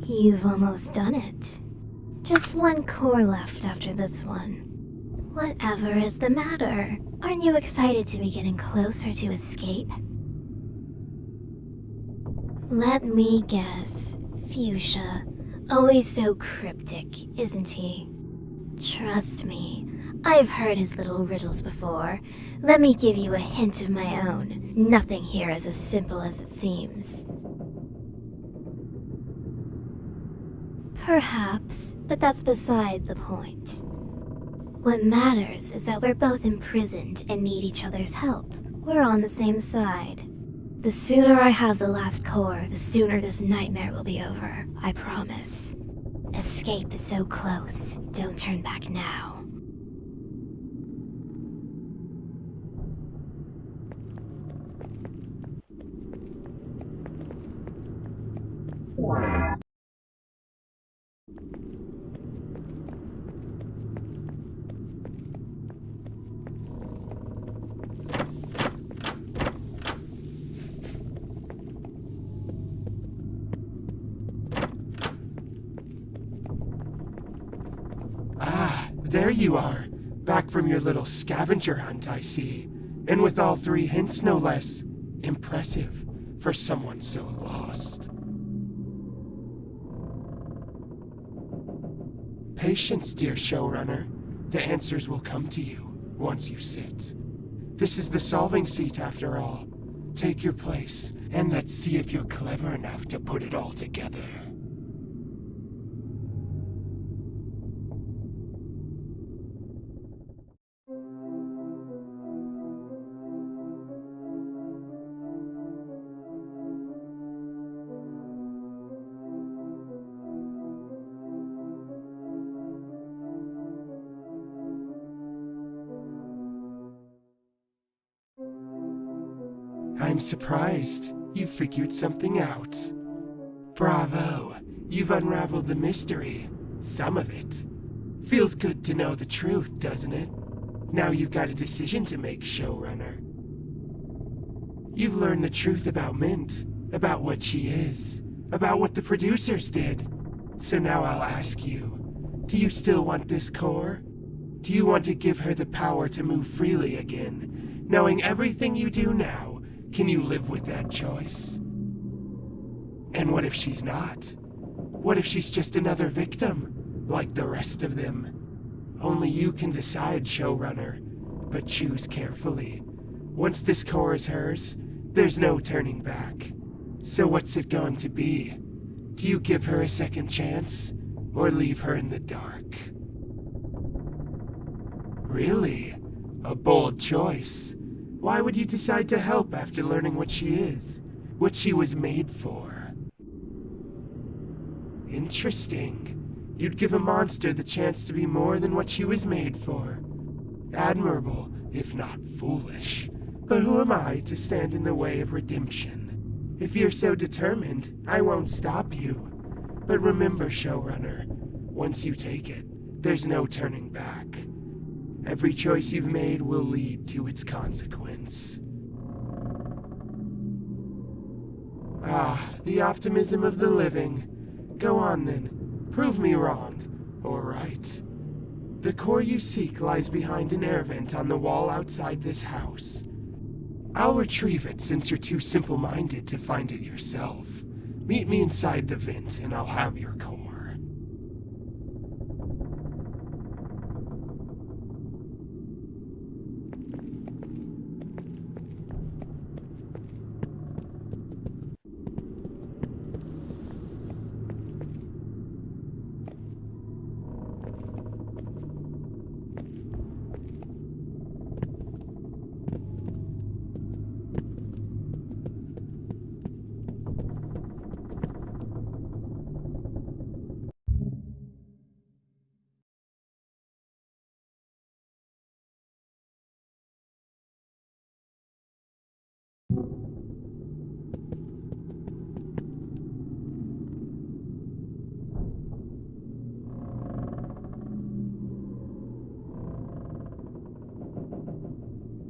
S1: You've almost done it. Just one core left after this one. Whatever is the matter? Aren't you excited to be getting closer to escape? Let me guess. Fuchsia. Always so cryptic, isn't he? Trust me, I've heard his little riddles before. Let me give you a hint of my own. Nothing here is as simple as it seems. Perhaps, but that's beside the point. What matters is that we're both imprisoned and need each other's help. We're on the same side. The sooner I have the last core, the sooner this nightmare will be over, I promise. Escape is so close. Don't turn back now.
S4: There you are, back from your little scavenger hunt, I see. And with all 3 hints, no less. Impressive for someone so lost. Patience, dear showrunner. The answers will come to you once you sit. This is the solving seat, after all. Take your place, and let's see if you're clever enough to put it all together. I'm surprised you figured something out. Bravo, you've unraveled the mystery. Some of it. Feels good to know the truth, doesn't it? Now you've got a decision to make, showrunner. You've learned the truth about Mint, about what she is, about what the producers did. So now I'll ask you, do you still want this core? Do you want to give her the power to move freely again, knowing everything you do now? Can you live with that choice? And what if she's not? What if she's just another victim, like the rest of them? Only you can decide, showrunner, but choose carefully. Once this core is hers, there's no turning back. So what's it going to be? Do you give her a second chance, or leave her in the dark? Really? A bold choice. Why would you decide to help after learning what she is? What she was made for? Interesting. You'd give a monster the chance to be more than what she was made for. Admirable, if not foolish. But who am I to stand in the way of redemption? If you're so determined, I won't stop you. But remember, showrunner, once you take it, there's no turning back. Every choice you've made will lead to its consequence. Ah, the optimism of the living. Go on then, prove me wrong, or right. The core you seek lies behind an air vent on the wall outside this house. I'll retrieve it since you're too simple-minded to find it yourself. Meet me inside the vent and I'll have your core.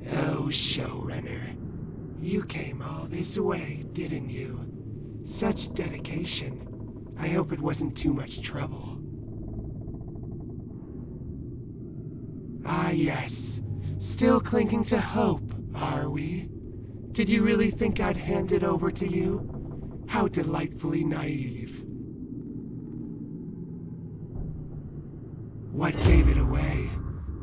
S4: Oh, showrunner. You came all this way, didn't you? Such dedication. I hope it wasn't too much trouble. Ah, yes. Still clinging to hope, are we? Did you really think I'd hand it over to you? How delightfully naive. What gave it away?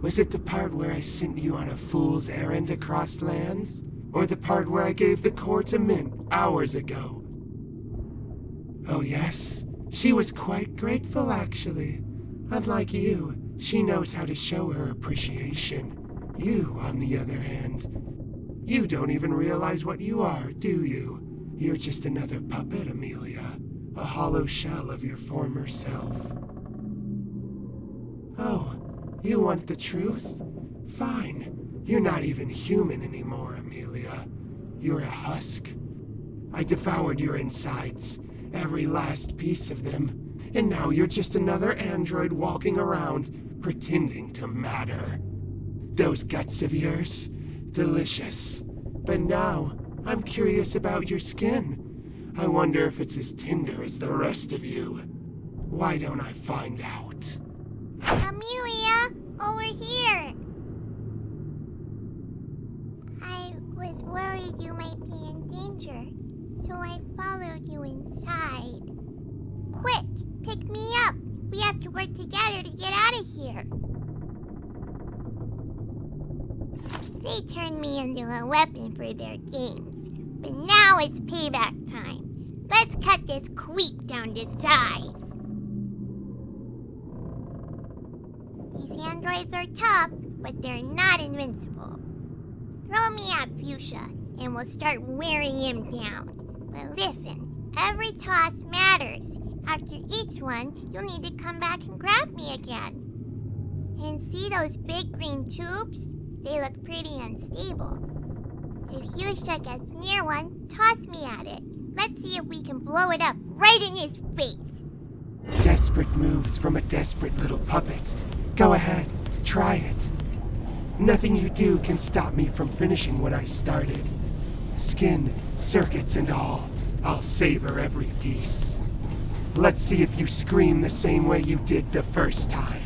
S4: Was it the part where I sent you on a fool's errand across lands? Or the part where I gave the core to Mint hours ago? Oh yes, she was quite grateful actually. Unlike you, she knows how to show her appreciation. You, on the other hand, you don't even realize what you are, do you? You're just another puppet, Amelia. A hollow shell of your former self. Oh, you want the truth? Fine. You're not even human anymore, Amelia. You're a husk. I devoured your insides, every last piece of them, and now you're just another android walking around, pretending to matter. Those guts of yours, delicious. But now, I'm curious about your skin. I wonder if it's as tender as the rest of you. Why don't I find out?
S5: Amelia, over here. I was worried you might be in danger, so I followed you inside. Quick, pick me up. We have to work together to get out of here. They turned me into a weapon for their games, but now it's payback time. Let's cut this queep down to size. These androids are tough, but they're not invincible. Throw me at Fuchsia, and we'll start wearing him down. But listen, every toss matters. After each one, you'll need to come back and grab me again. And see those big green tubes? They look pretty unstable. If Fuchsia gets near one, toss me at it. Let's see if we can blow it up right in his face.
S4: Desperate moves from a desperate little puppet. Go ahead, try it. Nothing you do can stop me from finishing what I started. Skin, circuits, and all. I'll savor every piece. Let's see if you scream the same way you did the first time.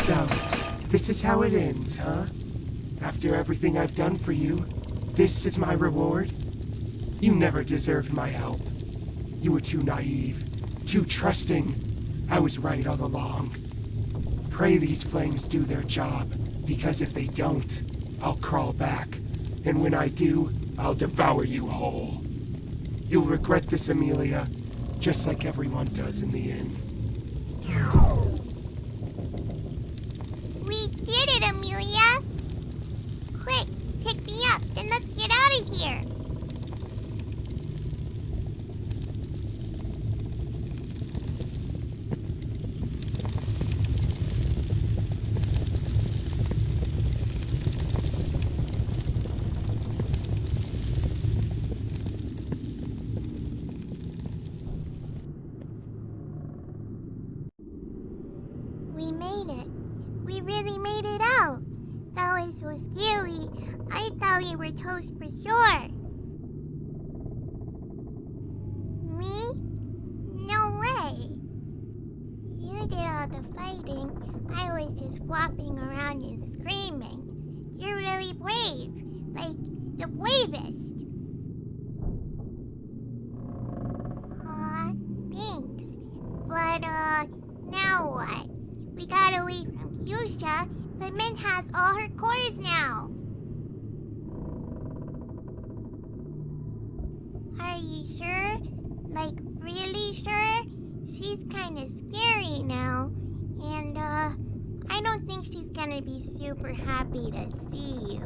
S4: So, this is how it ends, huh? After everything I've done for you, this is my reward? You never deserved my help. You were too naive, too trusting. I was right all along. Pray these flames do their job, because if they don't, I'll crawl back. And when I do, I'll devour you whole. You'll regret this, Amelia, just like everyone does in the end.
S5: We did it, Amelia! Quick, pick me up, then let's get out of here! We made it. We really made it out. That was so scary. I thought we were toast for sure. Me? No way. You did all the fighting. I was just flopping around and screaming. You're really brave. Like, the bravest. Aw, thanks. But, now what? We got away from Fuchsia, but Mint has all her cores now. Are you sure? Like, really sure? She's kinda scary now, and, I don't think she's gonna be super happy to see you.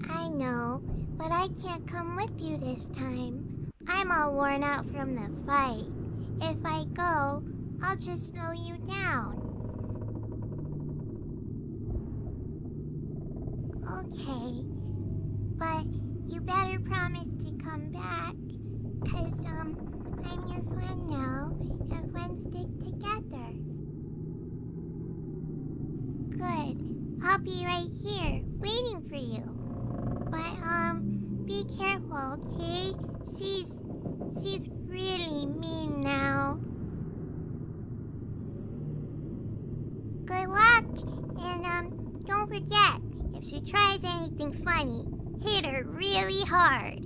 S5: I know, but I can't come with you this time. I'm all worn out from the fight. If I go, I'll just slow you down. Okay, but you better promise to come back, 'cause, I'm your friend now, and friends stick together. Good, I'll be right here, waiting for you. But, be careful, okay? She's really mean now. Good luck, and, don't forget, if she tries anything funny, hit her really hard.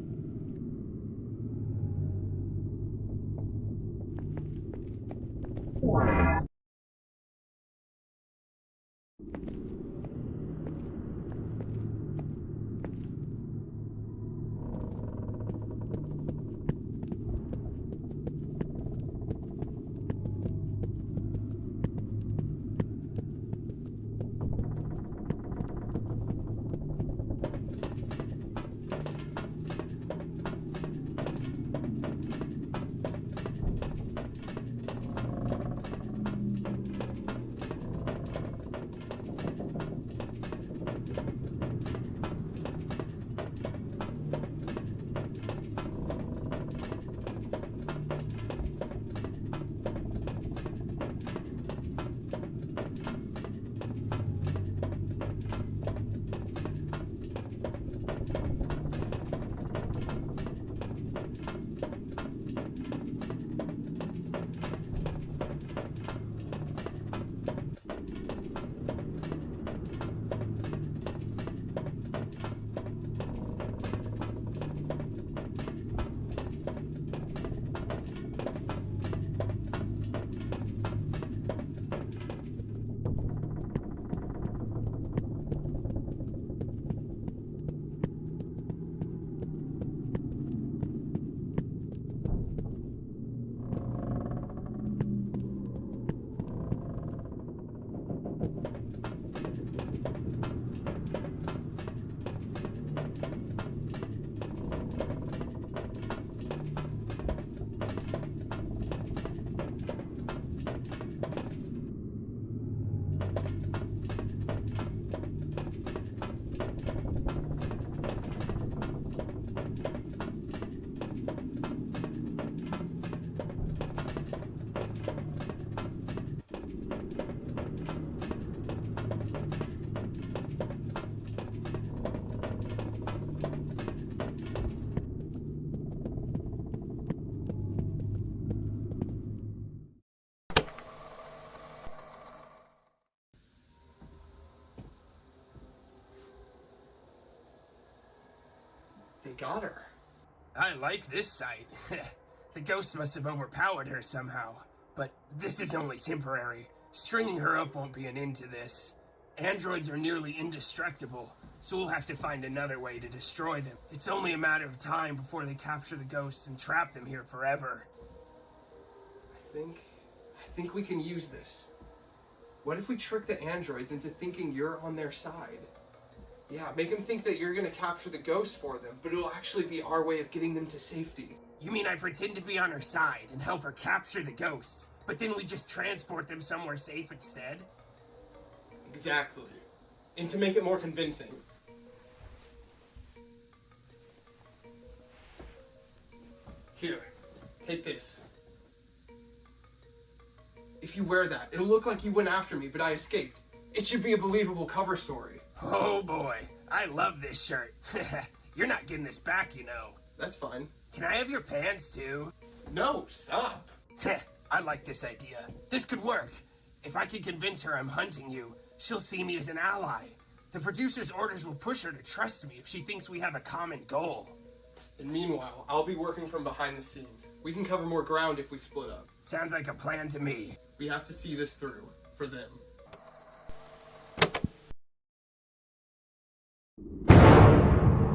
S2: got her.
S3: I like this site. The ghost must have overpowered her somehow. But this is only temporary. Stringing her up won't be an end to this. Androids are nearly indestructible, so we'll have to find another way to destroy them. It's only a matter of time before they capture the ghosts and trap them here forever.
S2: I think we can use this. What if we trick the androids into thinking you're on their side? Yeah, make them think that you're gonna capture the ghost for them, but it'll actually be our way of getting them to safety.
S3: You mean I pretend to be on her side and help her capture the ghosts, but then we just transport them somewhere safe instead?
S2: Exactly. And to make it more convincing, here, take this. If you wear that, it'll look like you went after me, but I escaped. It should be a believable cover story.
S3: Oh boy, I love this shirt. You're not getting this back, you know.
S2: That's fine.
S3: Can I have your pants too?
S2: No, stop.
S3: I like this idea. This could work. If I can convince her I'm hunting you, she'll see me as an ally. The producer's orders will push her to trust me if she thinks we have a common goal.
S2: And meanwhile, I'll be working from behind the scenes. We can cover more ground if we split up.
S3: Sounds like a plan to me.
S2: We have to see this through, for them.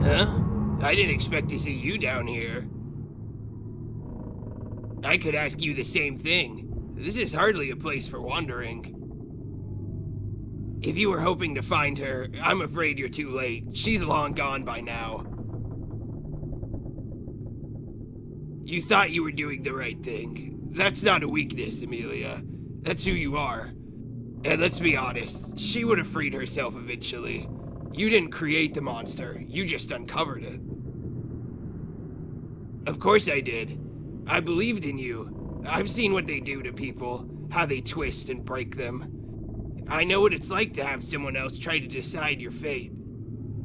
S3: Huh? I didn't expect to see you down here. I could ask you the same thing. This is hardly a place for wandering. If you were hoping to find her, I'm afraid you're too late. She's long gone by now. You thought you were doing the right thing. That's not a weakness, Amelia. That's who you are. And let's be honest, she would have freed herself eventually. You didn't create the monster, you just uncovered it. Of course I did. I believed in you. I've seen what they do to people, how they twist and break them. I know what it's like to have someone else try to decide your fate.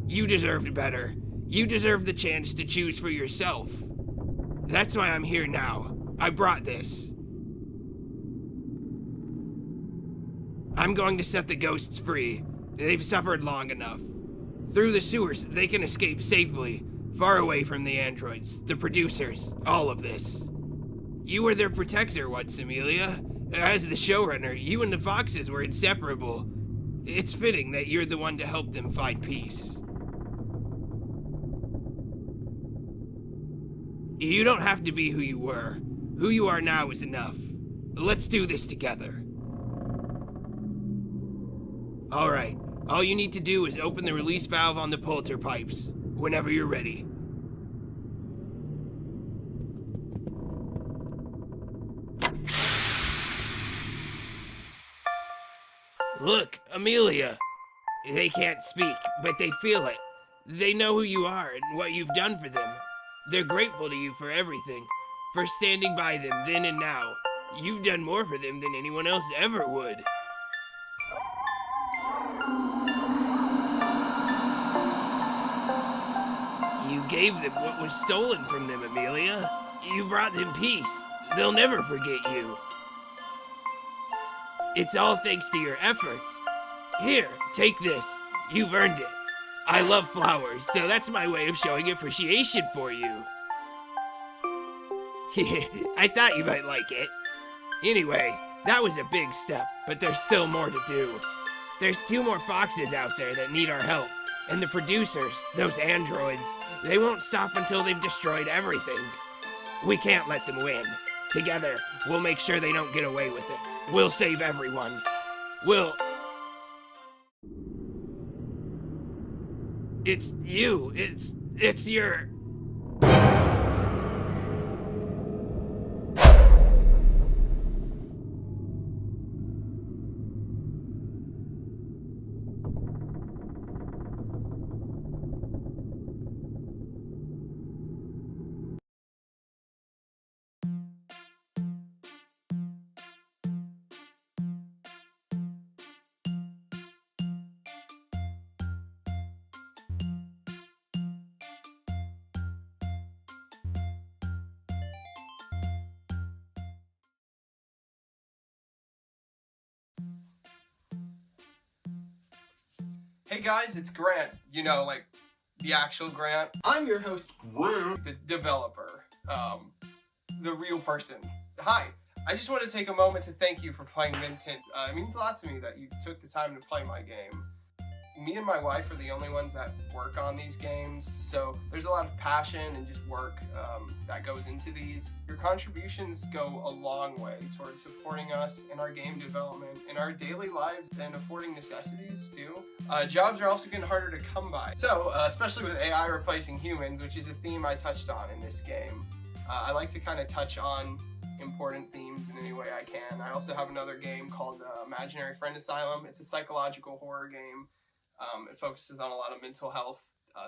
S3: You deserved better. You deserved the chance to choose for yourself. That's why I'm here now. I brought this. I'm going to set the ghosts free. They've suffered long enough. Through the sewers, they can escape safely, far away from the androids, the producers, all of this. You were their protector once, Amelia. As the showrunner, you and the Foxes were inseparable. It's fitting that you're the one to help them find peace. You don't have to be who you were. Who you are now is enough. Let's do this together. Alright, all you need to do is open the release valve on the polterpipes, whenever you're ready. Look, Amelia. They can't speak, but they feel it. They know who you are and what you've done for them. They're grateful to you for everything, for standing by them then and now. You've done more for them than anyone else ever would. You gave them what was stolen from them, Amelia. You brought them peace. They'll never forget you. It's all thanks to your efforts. Here, take this. You've earned it. I love flowers, so that's my way of showing appreciation for you. I thought you might like it. Anyway, that was a big step, but there's still more to do. There's 2 more Foxes out there that need our help. And the producers, those androids, they won't stop until they've destroyed everything. We can't let them win. Together, we'll make sure they don't get away with it. We'll save everyone. It's you. It's your...
S2: Hey guys, it's Grant. You know, like, the actual Grant. I'm your host, Grant, the developer, the real person. Hi. I just want to take a moment to thank you for playing Mints Hints. It means a lot to me that you took the time to play my game. Me and my wife are the only ones that work on these games, so there's a lot of passion and just work that goes into these. Your contributions go a long way towards supporting us in our game development, in our daily lives, and affording necessities too. Jobs are also getting harder to come by. So, especially with AI replacing humans, which is a theme I touched on in this game, I like to kind of touch on important themes in any way I can. I also have another game called Imaginary Friend Asylum. It's a psychological horror game. It focuses on a lot of mental health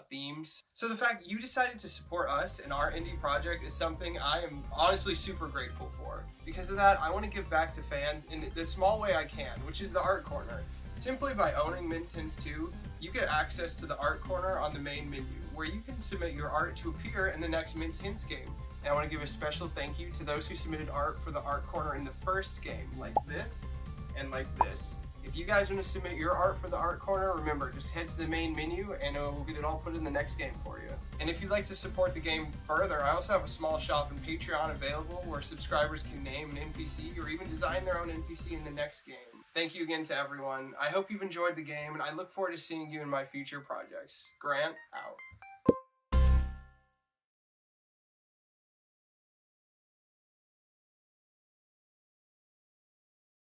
S2: themes. So the fact that you decided to support us in our indie project is something I am honestly super grateful for. Because of that, I want to give back to fans in the small way I can, which is the art corner. Simply by owning Mints Hints 2, you get access to the art corner on the main menu, where you can submit your art to appear in the next Mints Hints game. And I want to give a special thank you to those who submitted art for the art corner in the first game, like this and like this. If you guys want to submit your art for the art corner, remember, just head to the main menu and we'll get it all put in the next game for you. And if you'd like to support the game further, I also have a small shop and Patreon available where subscribers can name an NPC or even design their own NPC in the next game. Thank you again to everyone. I hope you've enjoyed the game, and I look forward to seeing you in my future projects. Grant, out.